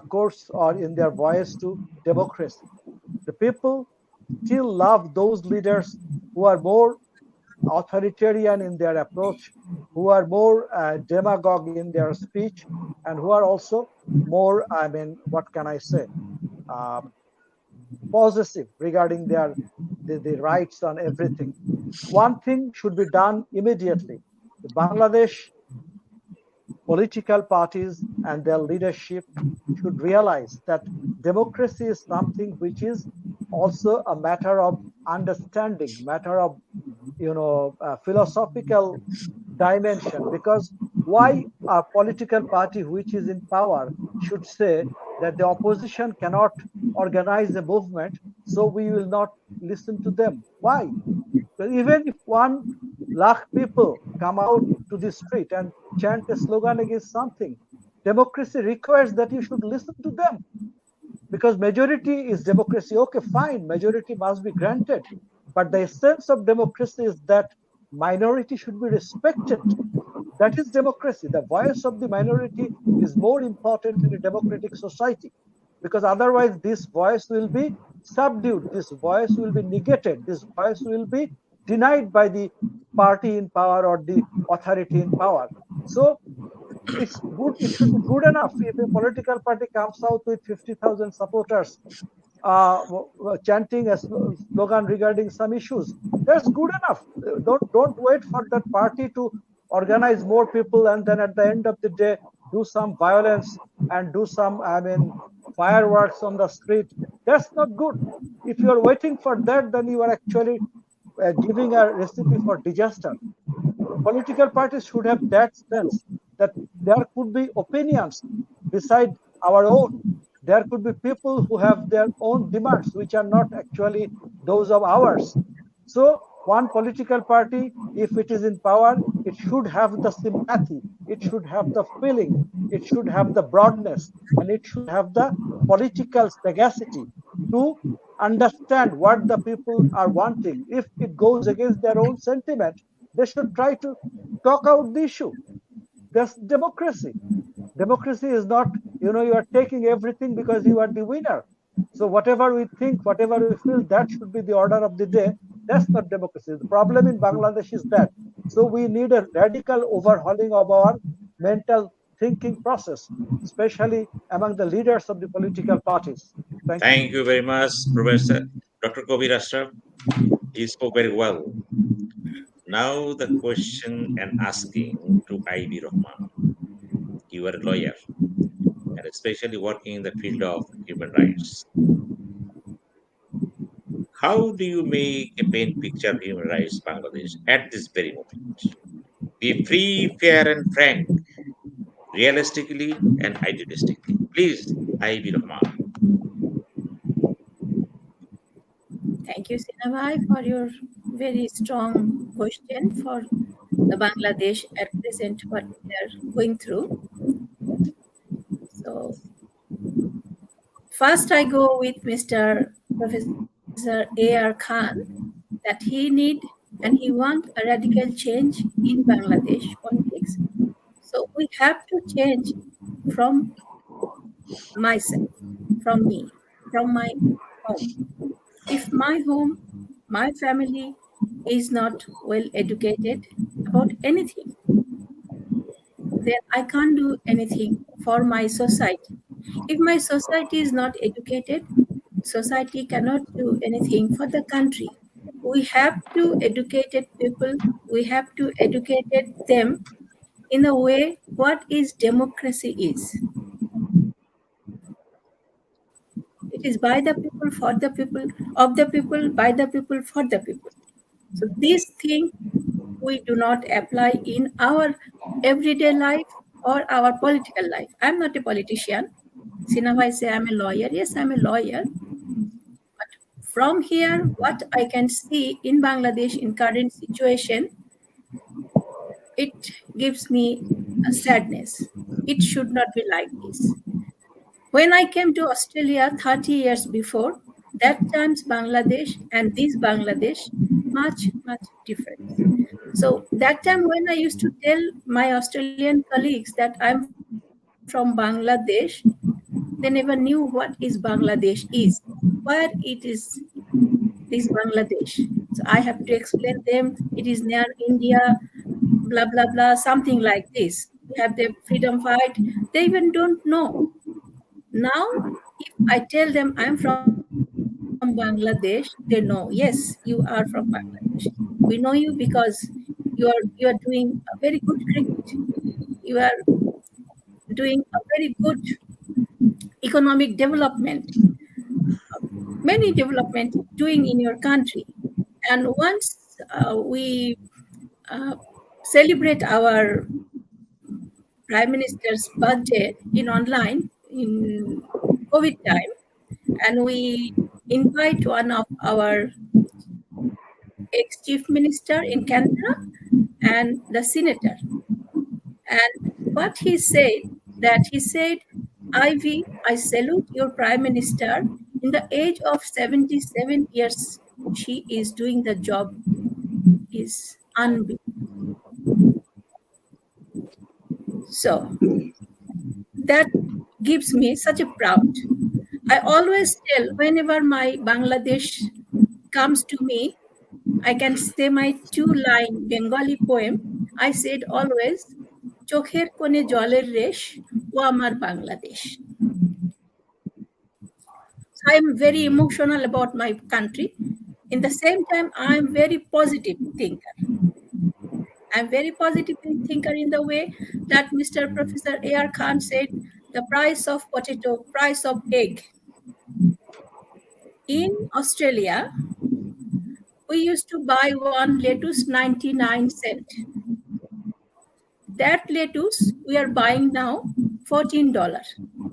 course or in their voice to democracy. The people still love those leaders who are more authoritarian in their approach, who are more demagogue in their speech, and who are also more, I mean, what can I say, um, possessive regarding the rights on everything. One thing should be done immediately. The Bangladesh political parties and their leadership should realize that democracy is something which is also a matter of understanding, matter of philosophical dimension. Because why a political party which is in power should say that the opposition cannot organize a movement, so we will not listen to them? Why? But even if 1 lakh people come out to the street and chant a slogan against something, democracy requires that you should listen to them, because majority is democracy. Okay, fine, majority must be granted, but the essence of democracy is that minority should be respected. That is democracy. The voice of the minority is more important in a democratic society, because otherwise this voice will be subdued, this voice will be negated, this voice will be denied by the party in power or the authority in power. So it's good, it should be good enough if a political party comes out with 50,000 supporters chanting a slogan regarding some issues. That's good enough. Don't wait for that party to organize more people and then at the end of the day do some violence and do some, I mean, fireworks on the street. That's not good. If you are waiting for that, then you are actually giving a recipe for disaster. Political parties should have that sense that there could be opinions beside our own. There could be people who have their own demands, which are not actually those of ours. So one political party, if it is in power, it should have the sympathy, it should have the feeling, it should have the broadness, and it should have the political sagacity to understand what the people are wanting. If it goes against their own sentiment, they should try to talk out the issue. That's democracy. Democracy is not, you are taking everything because you are the winner. So whatever we think, whatever we feel, that should be the order of the day. That's not democracy. The problem in Bangladesh is that. So we need a radical overhauling of our mental thinking process, especially among the leaders of the political parties. Thank you. Thank you very much, Professor Dr. Kabir Ashraf. He spoke very well. Now the question and asking to Ivy Rahman. You are a lawyer and especially working in the field of human rights. How do you make a paint picture of human rights Bangladesh at this very moment? Be free, fair, and frank, realistically and idealistically. Please, Ivy Rahman. Thank you, Sinavai, for your very strong question for the Bangladesh at present, what we are going through. So, first I go with Mr. Professor A.R. Khan that he need and he want a radical change in Bangladesh politics. So we have to change from myself, from me, from my home. If my home, my family is not well educated about anything, then I can't do anything for my society. If my society is not educated, society cannot do anything for the country. We have to educate people, we have to educate them in a way what is democracy is. It is by the people, for the people, of the people, by the people, for the people. So this thing we do not apply in our everyday life or our political life. I'm not a politician. Sinavai say I'm a lawyer. Yes, I'm a lawyer. But from here, what I can see in Bangladesh in current situation, it gives me a sadness. It should not be like this. When I came to Australia 30 years before, that time's Bangladesh and this Bangladesh, much, much different. So that time when I used to tell my Australian colleagues that I'm from Bangladesh, they never knew what is Bangladesh is, where it is this Bangladesh. So I have to explain them it is near India, blah blah blah, something like this. We have the freedom fight. They even don't know. Now, if I tell them I'm from Bangladesh, they know, yes, you are from Bangladesh. We know you because you are doing a very good cricket. You are doing a very good economic development, many development doing in your country. And once we uh, celebrate our prime minister's birthday in online in COVID time, and we invite one of our ex-chief minister in Canberra and the senator. And what he said, that he said, Ivy, I salute your prime minister. In the age of 77 years, she is doing the job is unbelievable. So that gives me such a proud. I always tell whenever my Bangladesh comes to me, I can say my two-line Bengali poem. I said always, চোখের কোণে জলের রেশ ও আমার Bangladesh. So I'm very emotional about my country. In the same time, I'm very positive thinker. I'm very positive thinker in the way that Mr. Professor A.R. Khan said, the price of potato, price of egg. In Australia, we used to buy one lettuce 99 cents. That lettuce we are buying now $14.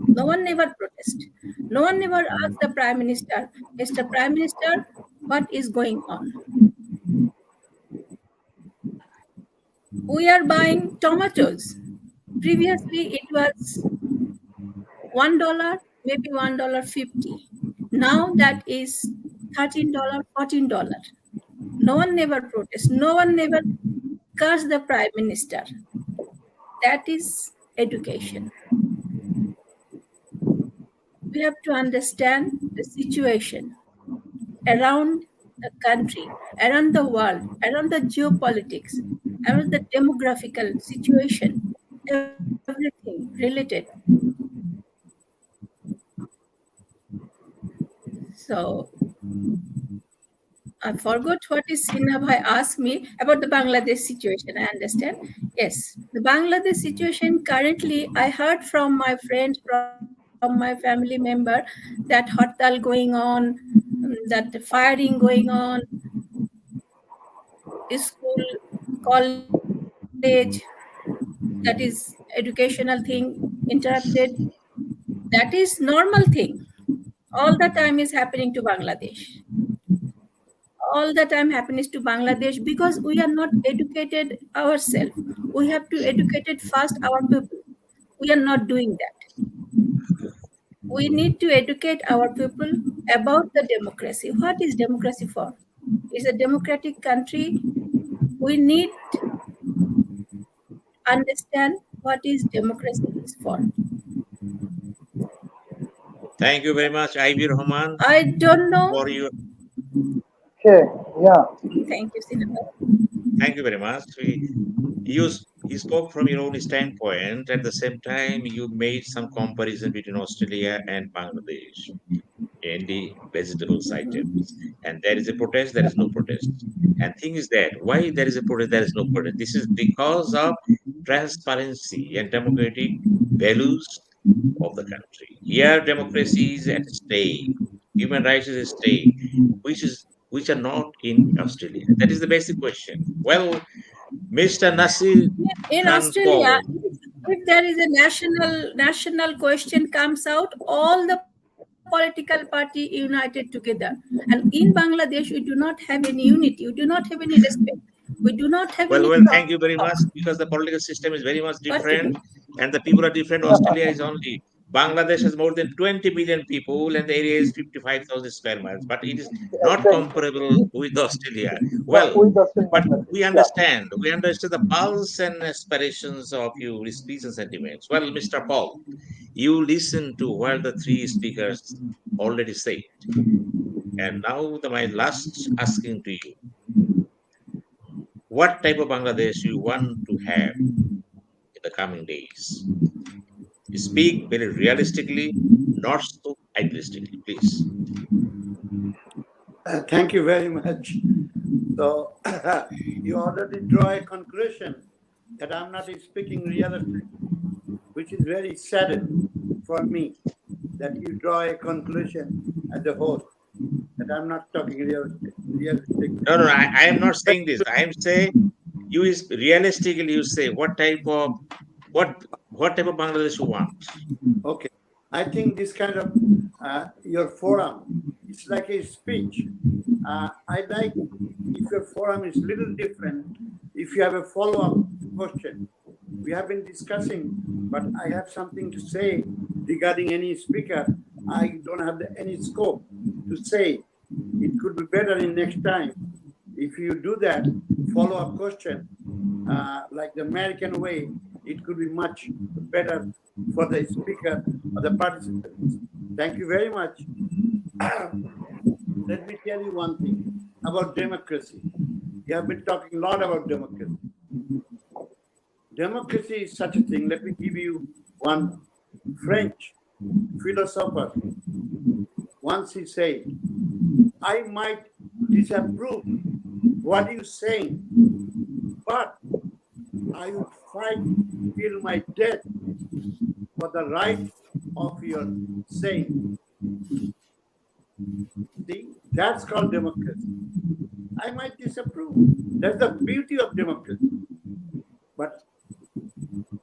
No one never protest. No one never asked the Prime Minister, Mr. Prime Minister, what is going on? We are buying tomatoes. Previously it was $1, maybe $1.50. Now that is $13, $14. No one never protests. No one never cursed the Prime Minister. That is education. We have to understand the situation around the country, around the world, around the geopolitics, around the demographical situation, everything related. So I forgot what is Sinha Bhai asked me about the Bangladesh situation. I understand. Yes, the Bangladesh situation currently, I heard from my friends, from my family member, that hartal going on, that firing going on, school, college, age, that is educational thing interrupted. That is normal thing. All the time is happening to Bangladesh. All the time happens to Bangladesh because we are not educated ourselves. We have to educate it first our people. We are not doing that. We need to educate our people about the democracy. What is democracy for? It's a democratic country. We need understand what is democracy is for. Thank you very much, Ivy Rahman, I don't know. for your. Okay, yeah. Thank you, Sinha. Thank you very much. You spoke from your own standpoint. At the same time, you made some comparison between Australia and Bangladesh in the vegetables items. And there is a protest, there is no protest. And thing is that why there is a protest, there is no protest. This is because of transparency and democratic values of the country. Here, democracy is at stake. Human rights is at stake, which are not in Australia. That is the basic question. Well, Mr. Nasir In Khan Australia, Paul. if there is a national question comes out, all the political party united together. And in Bangladesh, we do not have any unity. We do not have any respect. We do not have any Well, talk. thank you very much because the political system is very much What to do? different and the people are different. Australia is only Bangladesh has more than 20 million people and the area is 55,000 square miles, but it is not Exactly. comparable with Australia. Yeah, Well, with Australian but Bangladesh. Yeah. we understand the pulse and aspirations of your speech and sentiments. Well, Mr. Paul, you listen to what the three speakers already said. And now my last asking to you, what type of Bangladesh you want to have in the coming days? Speak very realistically, not so idealistically, please. Thank you very much. So you already draw a conclusion that I'm not speaking realistic, which is very saddening for me that you draw a conclusion as a whole that I'm not talking realistic. No, I am not saying this. I am saying you is realistically you say what type of Bangladesh you want. Okay. I think this kind of your forum, it's like a speech. I like if your forum is little different, if you have a follow-up question. We have been discussing, but I have something to say regarding any speaker. I don't have any scope to say. It could be better in next time. If you do that follow-up question, like the American way, it could be much better for the speaker or the participants. Thank you very much. Let me tell you one thing about democracy. You have been talking a lot about democracy. Democracy is such a thing. Let me give you one French philosopher. Once he said, I might disapprove what you're saying, but I would fight till my death for the right of your saying. See, that's called democracy. I might disapprove. That's the beauty of democracy. But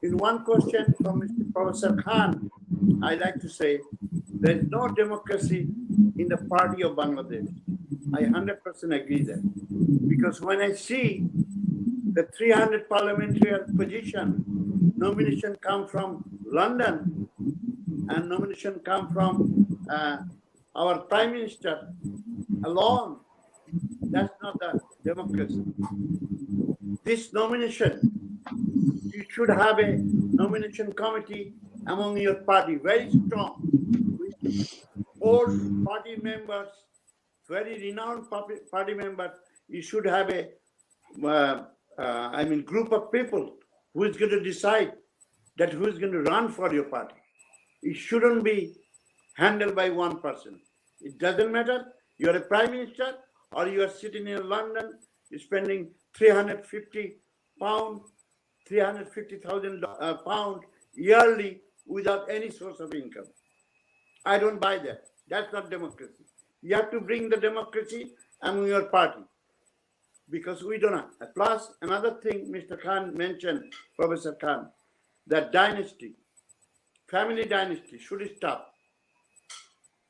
in one question from Mr. Professor Khan, I like to say there is no democracy in the party of Bangladesh. I 100% agree that. Because when I see the 300 parliamentary position, nomination come from London and nomination come from our Prime Minister alone, that's not the democracy. This nomination, you should have a nomination committee among your party, very strong, with old party members, very renowned party members. You should have a, group of people who is going to decide that who is going to run for your party. It shouldn't be handled by one person. It doesn't matter. You're a prime minister or you are sitting in London, you're spending £350,000 pound yearly without any source of income. I don't buy that. That's not democracy. You have to bring the democracy among your party. because we don't know. Plus, another thing Mr. Khan mentioned, Professor Khan, that dynasty, family dynasty should stop.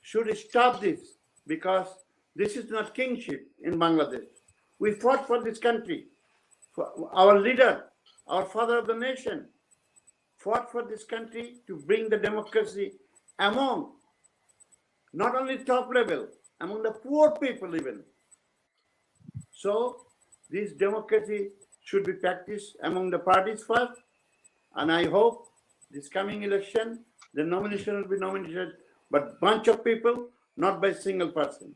Should stop this, because this is not kingship in Bangladesh. We fought for this country. Our leader, our father of the nation, fought for this country to bring the democracy among not only top level, among the poor people even. So this democracy should be practiced among the parties first, and I hope this coming election, the nomination will be nominated by bunch of people, not by single person.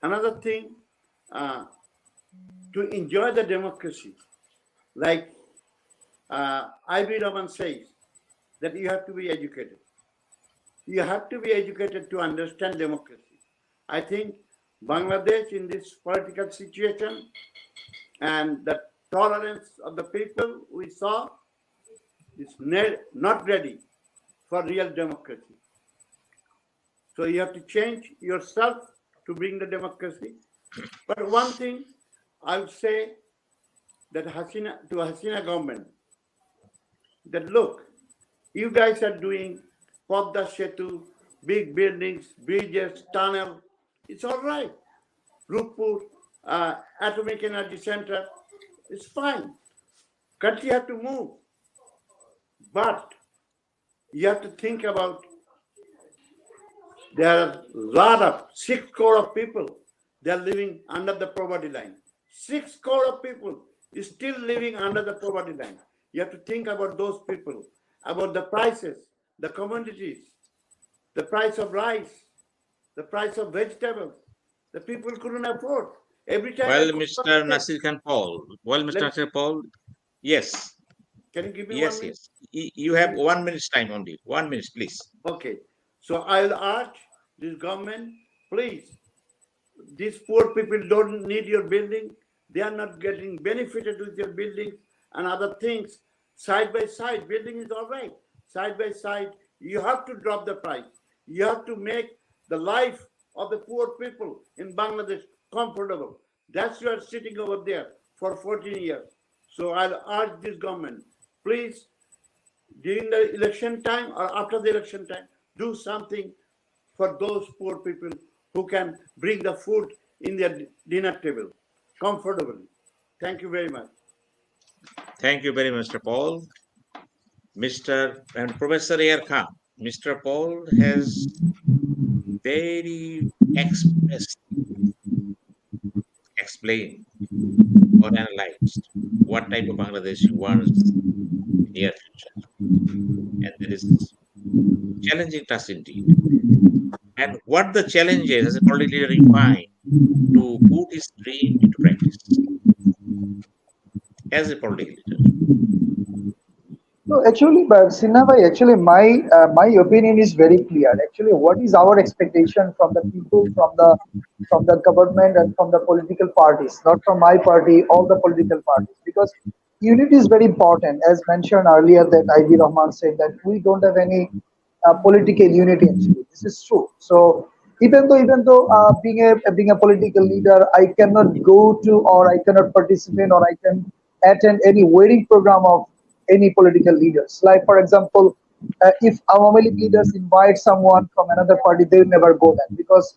Another thing, to enjoy the democracy, like Ivy Rahman says, that you have to be educated. You have to be educated to understand democracy. I think Bangladesh in this political situation and the tolerance of the people we saw is not ready for real democracy. So you have to change yourself to bring the democracy. But one thing I would say that Hasina government, that look, you guys are doing Padda Setu, big buildings, bridges, tunnel. It's all right. Rupur, Atomic Energy Center, it's fine. Country have to move. But you have to think about, there are a lot of 6 crore of people, they are living under the poverty line. 6 crore of people is still living under the poverty line. You have to think about those people, about the prices, the commodities, the price of rice, the price of vegetables. The people couldn't afford. Every time. Well, Mr. Nasir Khan Paul. Well, Mr. Nasir Paul. Yes. Can you give me Yes, 1 minute? yes. You have 1 minute's time only. 1 minute, please. Okay. So I'll urge this government, please, these poor people don't need your building. They are not getting benefited with your buildings and other things. Side by side, building is all right. Side by side, you have to drop the price. You have to make the life of the poor people in Bangladesh comfortable. That's why you are sitting over there for 14 years. So I'll urge this government, please, during the election time or after the election time, do something for those poor people who can bring the food in their dinner table comfortably. Thank you very much. Thank you very much, Mr. Paul. Mr. and Professor Air Khan. Mr. Paul has very explained or analyzed what type of Bangladesh he wants in the near future. And that is challenging task indeed. And what the challenge is as a political leader you find to put his dream into practice as a political leader. No, actually, but Sinha bhai, actually, my opinion is very clear. Actually, what is our expectation from the people, from the government, and from the political parties? Not from my party, all the political parties, because unity is very important. As mentioned earlier, that Ivy Rahman said that we don't have any political unity. Actually, this is true. So even though being a political leader, I cannot go to, or I cannot participate, or I can attend any wedding program of any political leaders. Like, for example, if Awami League leaders invite someone from another party, they will never go there, because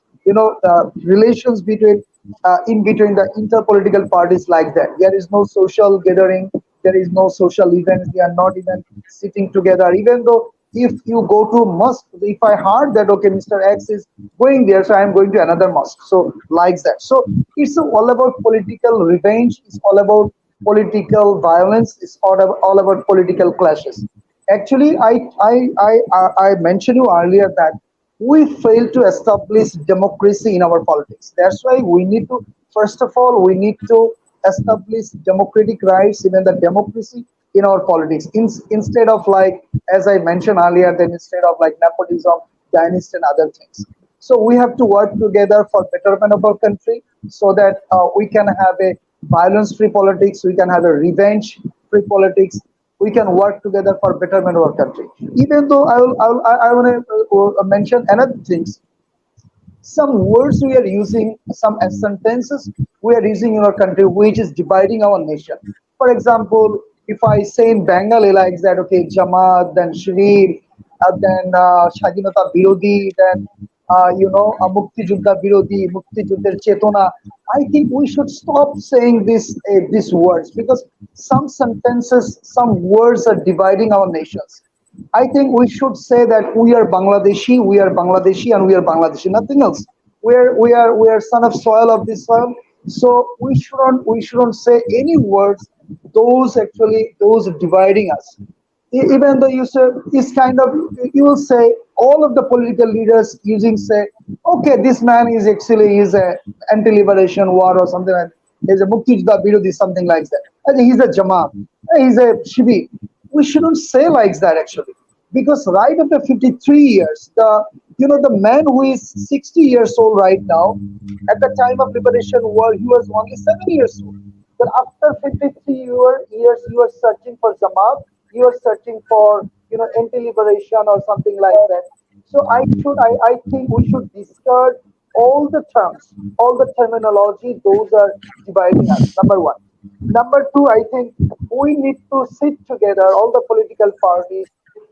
relations in between the interpolitical parties like that. There is no social gathering, there is no social events. They are not even sitting together. Even though if you go to mosque, if I heard that okay, Mr. X is going there, so I am going to another mosque. So like that. So it's all about political revenge. It's all about political violence. It's all about political clashes. Actually, I mentioned you earlier that we fail to establish democracy in our politics. That's why we need to, first of all, we need to establish democratic rights, even the democracy in our politics. Instead of, like, as I mentioned earlier, then instead of like nepotism, dynasty, and other things. So we have to work together for betterment of our country, so that we can have a violence-free politics, we can have a revenge-free politics, we can work together for betterment of our country. Even though I want to mention another things. some words we are using, some sentences we are using in our country, which is dividing our nation. For example, if I say in Bengali like that, okay, Jamaat, then Shrir, then Shadinata Birodi, then Mukti Juddha Birodi, Mukti Juddher Chetona. I think we should stop saying these words because some sentences, some words are dividing our nations. I think we should say that we are Bangladeshi, and we are Bangladeshi, nothing else. We are son of soil of this soil. So we shouldn't say any words those dividing us. Even though you say this kind of, you will say all of the political leaders using say, okay, this man is a anti-liberation war or something like. He's a Muktijda Birodi, something like that. I think he's a Jamaat. He's a Shibi. We shouldn't say like that actually, because right after 53 years, the man who is 60 years old right now, at the time of liberation war, he was only 7 years old. But after 53 years, you are searching for Jamaat, you are searching for anti-liberation or something like that. So I think we should discard all the terms, all the terminology. Those are dividing us. Number one. Number two, I think we need to sit together, all the political parties,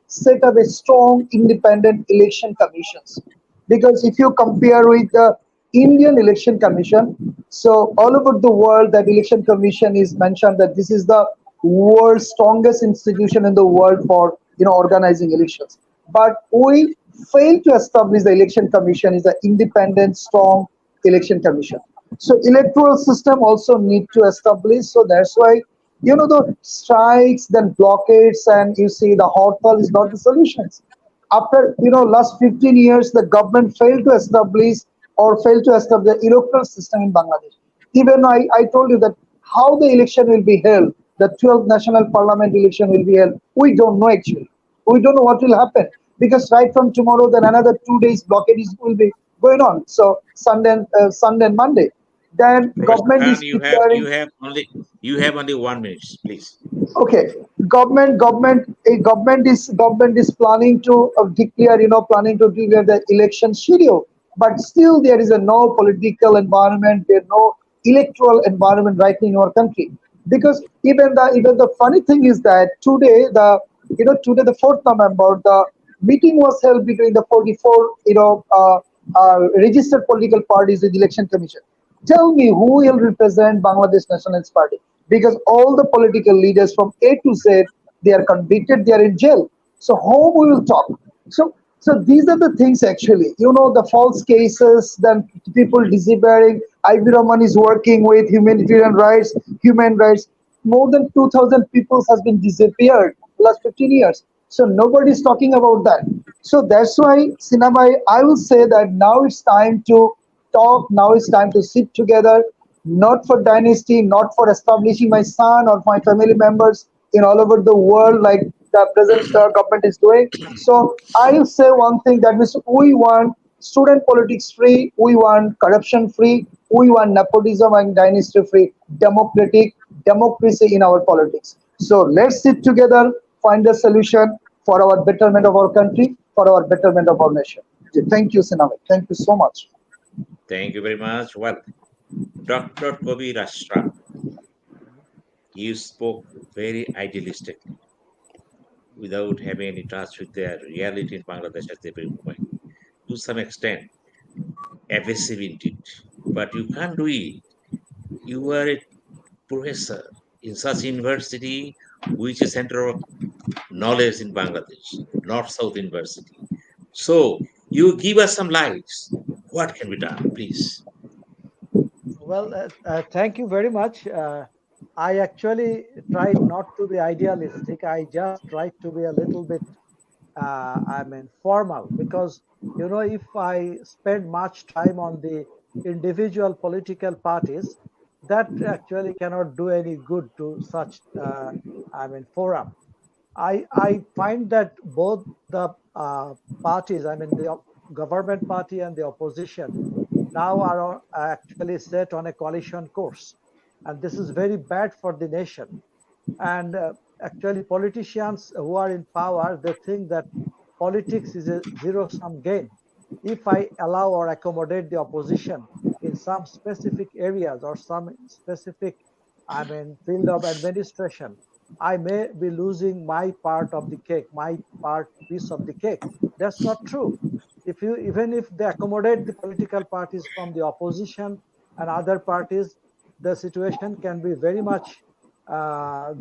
set up a strong independent election commissions. Because if you compare with the Indian election commission, so all over the world, that election commission is mentioned that this is the world's strongest institution in the world for organizing elections. But we failed to establish the election commission is an independent, strong election commission. So electoral system also need to establish. So that's why the strikes, then blockades, and you see the hotfall is not the solutions. After last 15 years, the government failed to establish the electoral system in Bangladesh. Even I told you that how the election will be held, the 12th national parliament election will be held. We don't know actually. We don't know what will happen because right from tomorrow, then another 2 days will be going on. So Sunday and Monday. Then Professor government Khan, is preparing. you have only 1 minute, please. Okay, government is planning to declare the election schedule, but still there is a no political environment, there no electoral environment right in our country. Because even the funny thing is that today the 4th November, the meeting was held between the 44 registered political parties with the election commission. Tell me who will represent Bangladesh Nationalist Party? Because all the political leaders from A to Z, they are convicted, they are in jail. So how we will talk? So these are the things actually. The false cases, then people disappearing. Ivy Rahman is working with humanitarian rights, human rights. More than 2,000 people has been disappeared last 15 years. So nobody is talking about that. So that's why, Sinha, I will say that now it's time to talk. Now it's time to sit together, not for dynasty, not for establishing my son or my family members in all over the world like the present government is doing. So I'll say one thing, that means we want student politics free, we want corruption free, we want nepotism and dynasty free, democracy in our politics. So let's sit together, find a solution for our betterment of our country, for our betterment of our nation. Thank you, Sinha. Thank you so much. Thank you very much. Well, Dr. Kabir Ashraf, you spoke very idealistically without having any touch with the reality in Bangladesh at every moment. To some extent, evasive indeed. But you can't do it. You are a professor in such university which is center of knowledge in Bangladesh, North South University. So you give us some lights. What can be done, please? Well, thank you very much. I actually tried not to be idealistic. I just tried to be a little bit, formal, because, if I spend much time on the individual political parties, that actually cannot do any good to such, forum. I find that both the parties, the government party and the opposition, now are actually set on a coalition course. And this is very bad for the nation. And actually, politicians who are in power, they think that politics is a zero sum game. if I allow or accommodate the opposition in some specific areas or some specific, field of administration, I may be losing my part of the cake, my piece of the cake. That's not true. Even if they accommodate the political parties from the opposition and other parties, the situation can be very much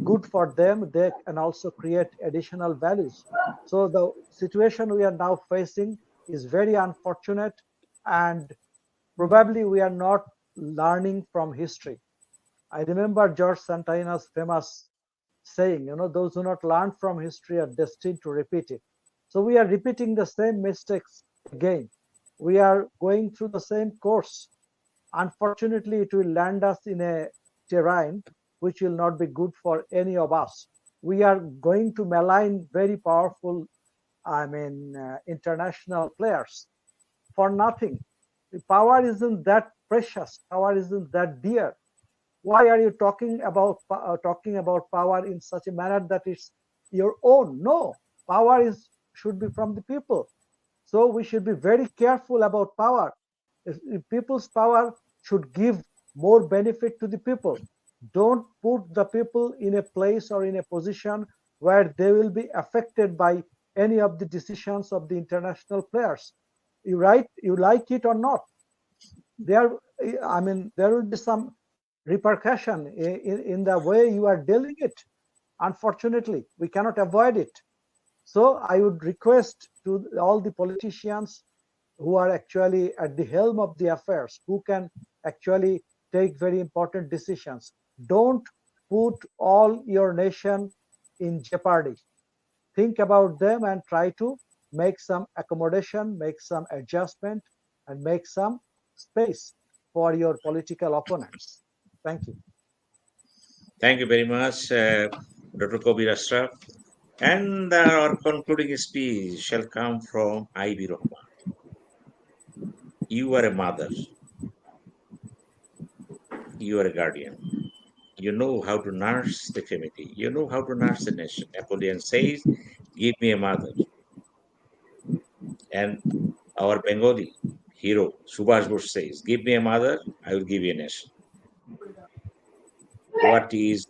good for them. They can also create additional values. So the situation we are now facing is very unfortunate, and probably we are not learning from history. I remember George Santayana's famous saying, those who not learn from history are destined to repeat it. So we are repeating the same mistakes again. We are going through the same course. Unfortunately, it will land us in a terrain which will not be good for any of us. We are going to malign very powerful, international players for nothing. The power isn't that precious. Power isn't that dear. Why are you talking about power in such a manner that it's your own? No, power should be from the people. So we should be very careful about power. If people's power should give more benefit to the people. Don't put the people in a place or in a position where they will be affected by any of the decisions of the international players. You like it or not. There, there will be some repercussion in the way you are dealing it. Unfortunately, we cannot avoid it. So I would request to all the politicians who are actually at the helm of the affairs, who can actually take very important decisions. Don't put all your nation in jeopardy. Think about them and try to make some accommodation, make some adjustment, and make some space for your political opponents. Thank you. Thank you very much, Dr. Kabir Ashraf. And our concluding speech shall come from Ivy Rahman. You are a mother. You are a guardian. You know how to nurse the family. You know how to nurse the nation. Napoleon says, "Give me a mother." And our Bengali hero, Subhash Bose says, "Give me a mother, I will give you a nation." What is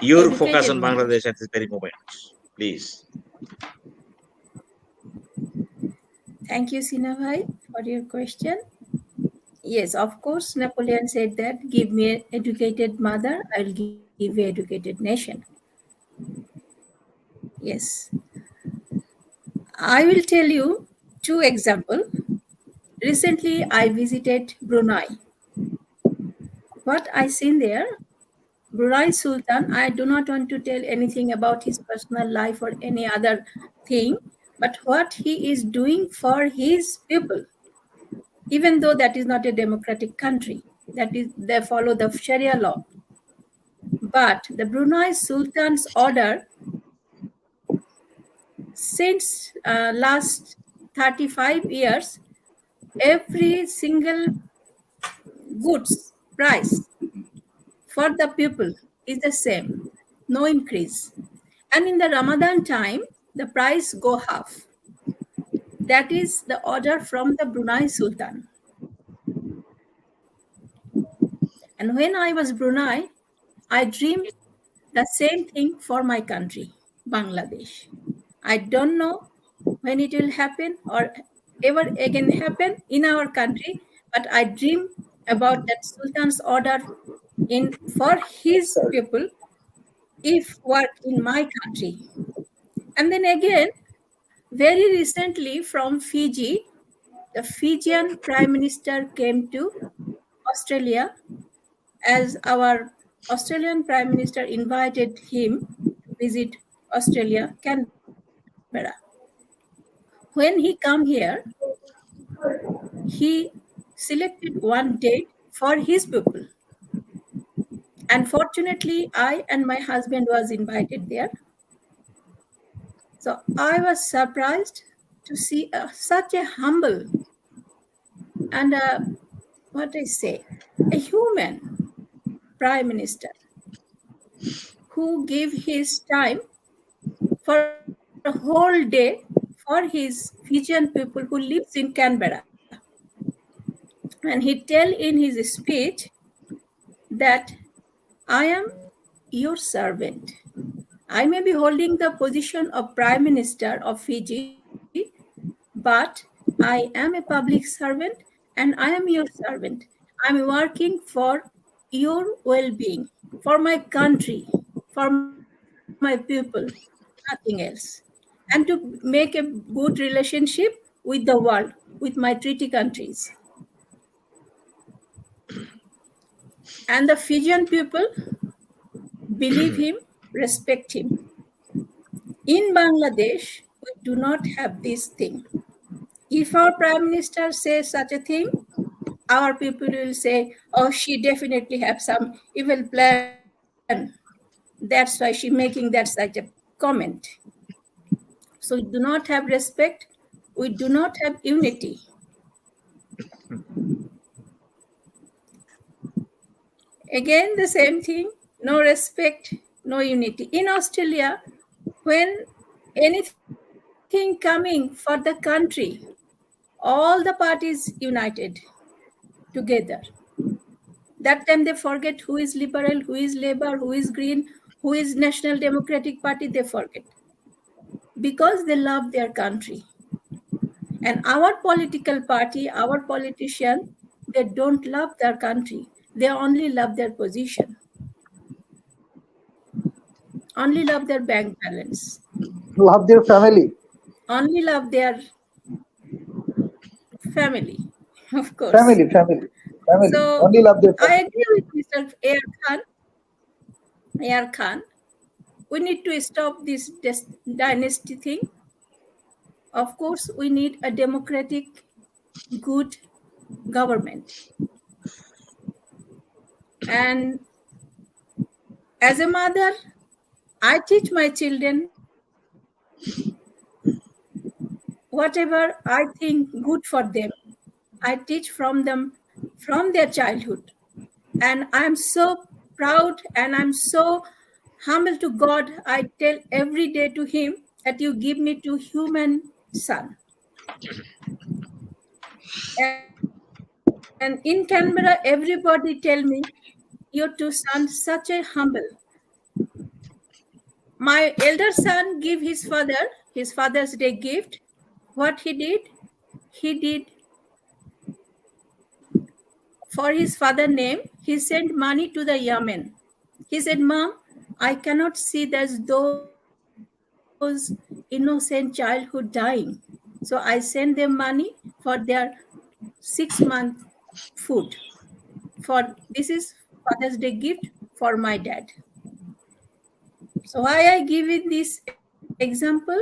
your focus Educated on mother. Bangladesh at this very moment? Please. Thank you, Sinha bhai, for your question. Yes, of course, Napoleon said that give me an educated mother, I will give you educated nation. Yes. I will tell you two examples. Recently, I visited Brunei. What I seen there, Brunei Sultan, I do not want to tell anything about his personal life or any other thing, but what he is doing for his people, even though that is not a democratic country, that is they follow the Sharia law. But the Brunei Sultan's order since last 35 years, every single goods price for the people is the same, no increase. And in the Ramadan time, the price go half. That is the order from the Brunei Sultan. And when I was Brunei, I dreamed the same thing for my country, Bangladesh. I don't know when it will happen or ever again happen in our country, but I dream about that Sultan's order in for his people if work in my country. And then again, very recently from Fiji, the Fijian Prime Minister came to Australia as our Australian Prime Minister invited him to visit Australia, Canberra. When he come here, he selected one date for his people. And fortunately, I and my husband was invited there. So I was surprised to see such a humble and what I say, a human prime minister who gave his time for a whole day for his people. for his Fijian people who lives in Canberra. And he tell in his speech that I am your servant. I may be holding the position of Prime Minister of Fiji, but I am a public servant and I am your servant. I'm working for your well being, for my country, for my people, nothing else. And to make a good relationship with the world, with my treaty countries. And the Fijian people believe him, respect him. In Bangladesh, we do not have this thing. If our prime minister says such a thing, our people will say, oh, she definitely have some evil plan. That's why she making that such a comment. So we do not have respect. We do not have unity. Again, the same thing, no respect, no unity. In Australia, when anything coming for the country, all the parties united together. That time they forget who is liberal, who is labor, who is green, who is national democratic party, they forget. Because they love their country. And our political party, our politician, they don't love their country. They only love their position. Only love their bank balance. Love their family. Only love their family, of course. Family. So Only love their I family. agree with Mr. Air Khan. We need to stop this dynasty thing. Of course, we need a democratic, good government. And as a mother, I teach my children whatever I think good for them. I teach from them from their childhood. And I'm so proud and I'm so humble to God. I tell every day to him that you give me two human son. And in Canberra, everybody tell me, your two sons such a humble. My elder son give his Father's Day gift. What he did? He did for his father name. He sent money to the Yemen. He said, Mom, I cannot see those innocent childhood dying. So I send them money for their 6 month food. For this is Father's Day gift for my dad. So why I give it this example?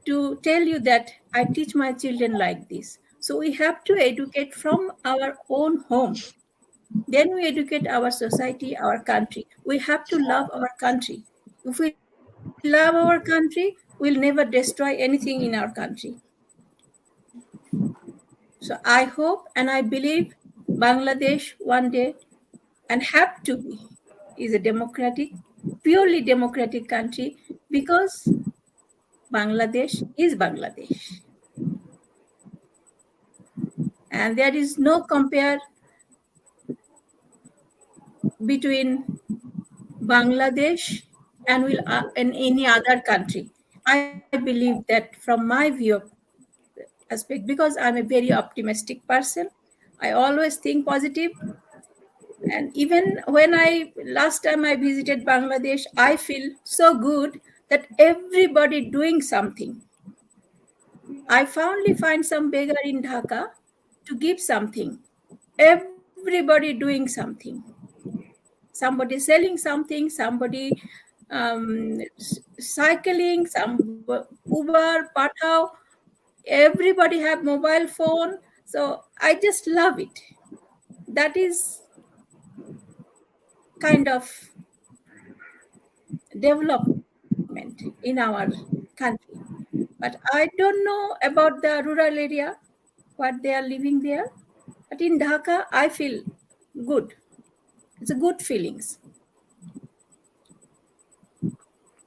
To tell you that I teach my children like this. So we have to educate from our own home. Then we educate our society, our country. We have to love our country. If we love our country, we'll never destroy anything in our country. So I hope and I believe Bangladesh one day, and have to be, is a democratic, purely democratic country, because Bangladesh is Bangladesh. And there is no compare between Bangladesh and any other country. I believe that from my view of aspect, because I'm a very optimistic person, I always think positive. And even when last time I visited Bangladesh, I feel so good that everybody doing something. I finally find some beggar in Dhaka to give something. Everybody doing something. Somebody selling something, somebody cycling, some Uber, Patao. Everybody have mobile phone. So I just love it. That is kind of development in our country. But I don't know about the rural area, what they are living there. But in Dhaka, I feel good. It's a good feelings.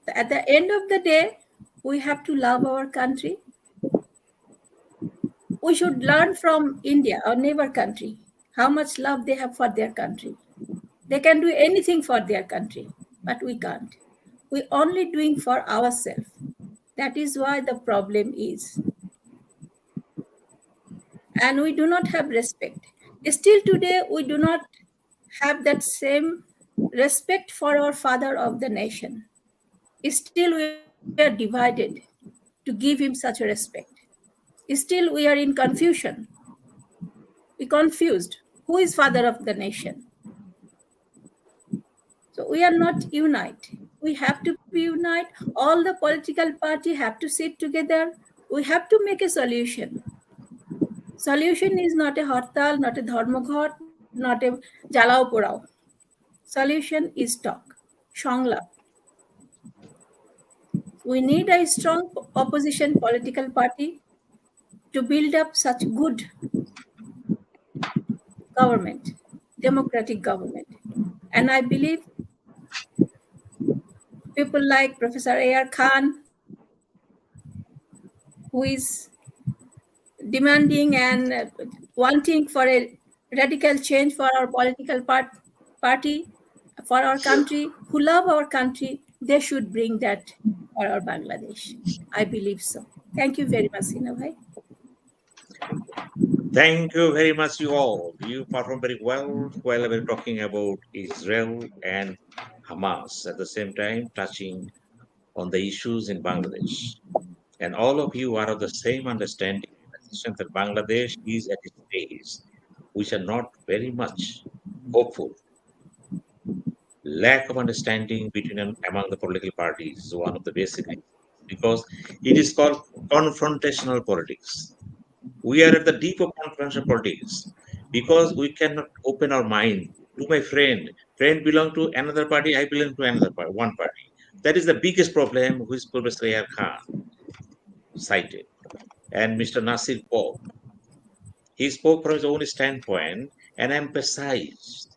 At the end of the day, we have to love our country. we should learn from India, our neighbor country, how much love they have for their country. They can do anything for their country, but we can't. We're only doing for ourselves. That is why the problem is. And we do not have respect. Still today, we do not have that same respect for our father of the nation. Still, we are divided to give him such a respect. Still, we are in confusion. We confused. Who is father of the nation? So we are not united. We have to be united. All the political party have to sit together. We have to make a solution. Solution is not a hartal, not a dharmaghat, not a jalao porao. Solution is talk, সংলাপ. We need a strong opposition political party to build up such good government, democratic government. And I believe people like Professor A.R. Khan, who is demanding and wanting for a radical change for our political party, for our country, who love our country, they should bring that for our Bangladesh. I believe so. Thank you very much, Sinha bhai. Thank you very much, you all. You performed very well while we were talking about Israel and Hamas at the same time, touching on the issues in Bangladesh. And all of you are of the same understanding that Bangladesh is at a stage which are not very much hopeful. Lack of understanding between among the political parties is one of the basic reasons, because it is called confrontational politics. We are at the deep of confrontational politics because we cannot open our mind to my friend. Friend belong to another party, I belong to another party, one party. That is the biggest problem which Professor A.R. Khan cited. And Mr. Nasir spoke. He spoke from his own standpoint and emphasized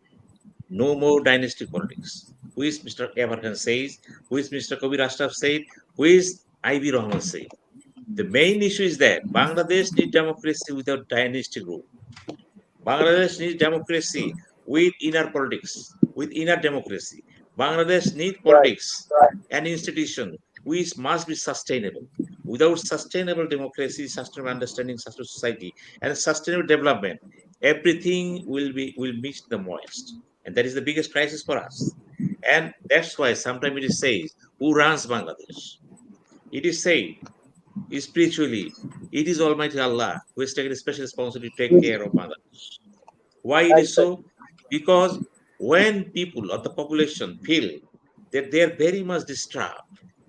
no more dynastic politics. Who is Mr. Abraham says, who is Mr. Kabir Ashraf said, who is Ivy Rahman said. The main issue is that Bangladesh needs democracy without dynastic rule. Bangladesh needs democracy with inner politics, with inner democracy. Bangladesh needs politics and institution which must be sustainable. Without sustainable democracy, sustainable understanding, sustainable society, and sustainable development, everything will miss the most. And that is the biggest crisis for us. And that's why sometimes it is said, who runs Bangladesh? It is said, spiritually, it is Almighty Allah who has taken a special responsibility to take care of Bangladesh. Why it is so? Because when people or the population feel that they are very much disturbed,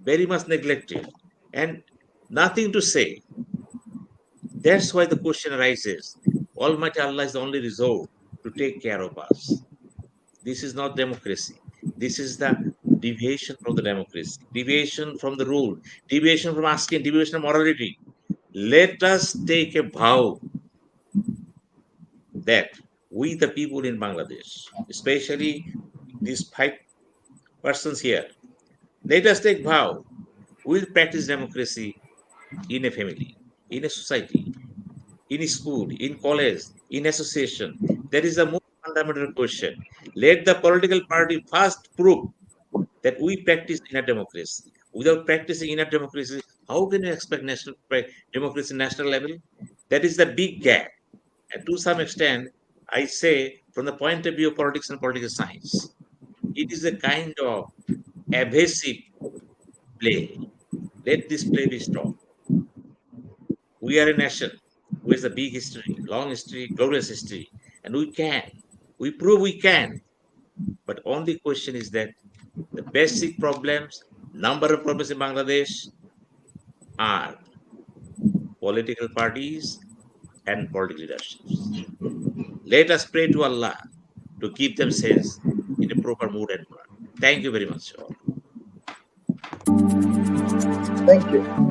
very much neglected, and nothing to say, that's why the question arises. Almighty Allah is the only resort to take care of us. This is not democracy. This is the deviation from the democracy, deviation from the rule, deviation from asking, deviation from morality. Let us take a vow that we, the people in Bangladesh, especially these 5 persons here, let us take vow. We will practice democracy in a family, in a society, in a school, in college, in association. That is the most fundamental question. Let the political party first prove that we practice inner democracy. Without practicing inner democracy, how can you expect national democracy national level? That is the big gap. And to some extent, I say, from the point of view of politics and political science, it is a kind of evasive play. Let this play be stopped. We are a nation who has a big history, long history, glorious history, and we prove we can. But only question is that the basic problems, number of problems in Bangladesh are political parties and political leaderships. Let us pray to Allah to keep them safe in a proper mood and mood. Thank you very much, all. Thank you.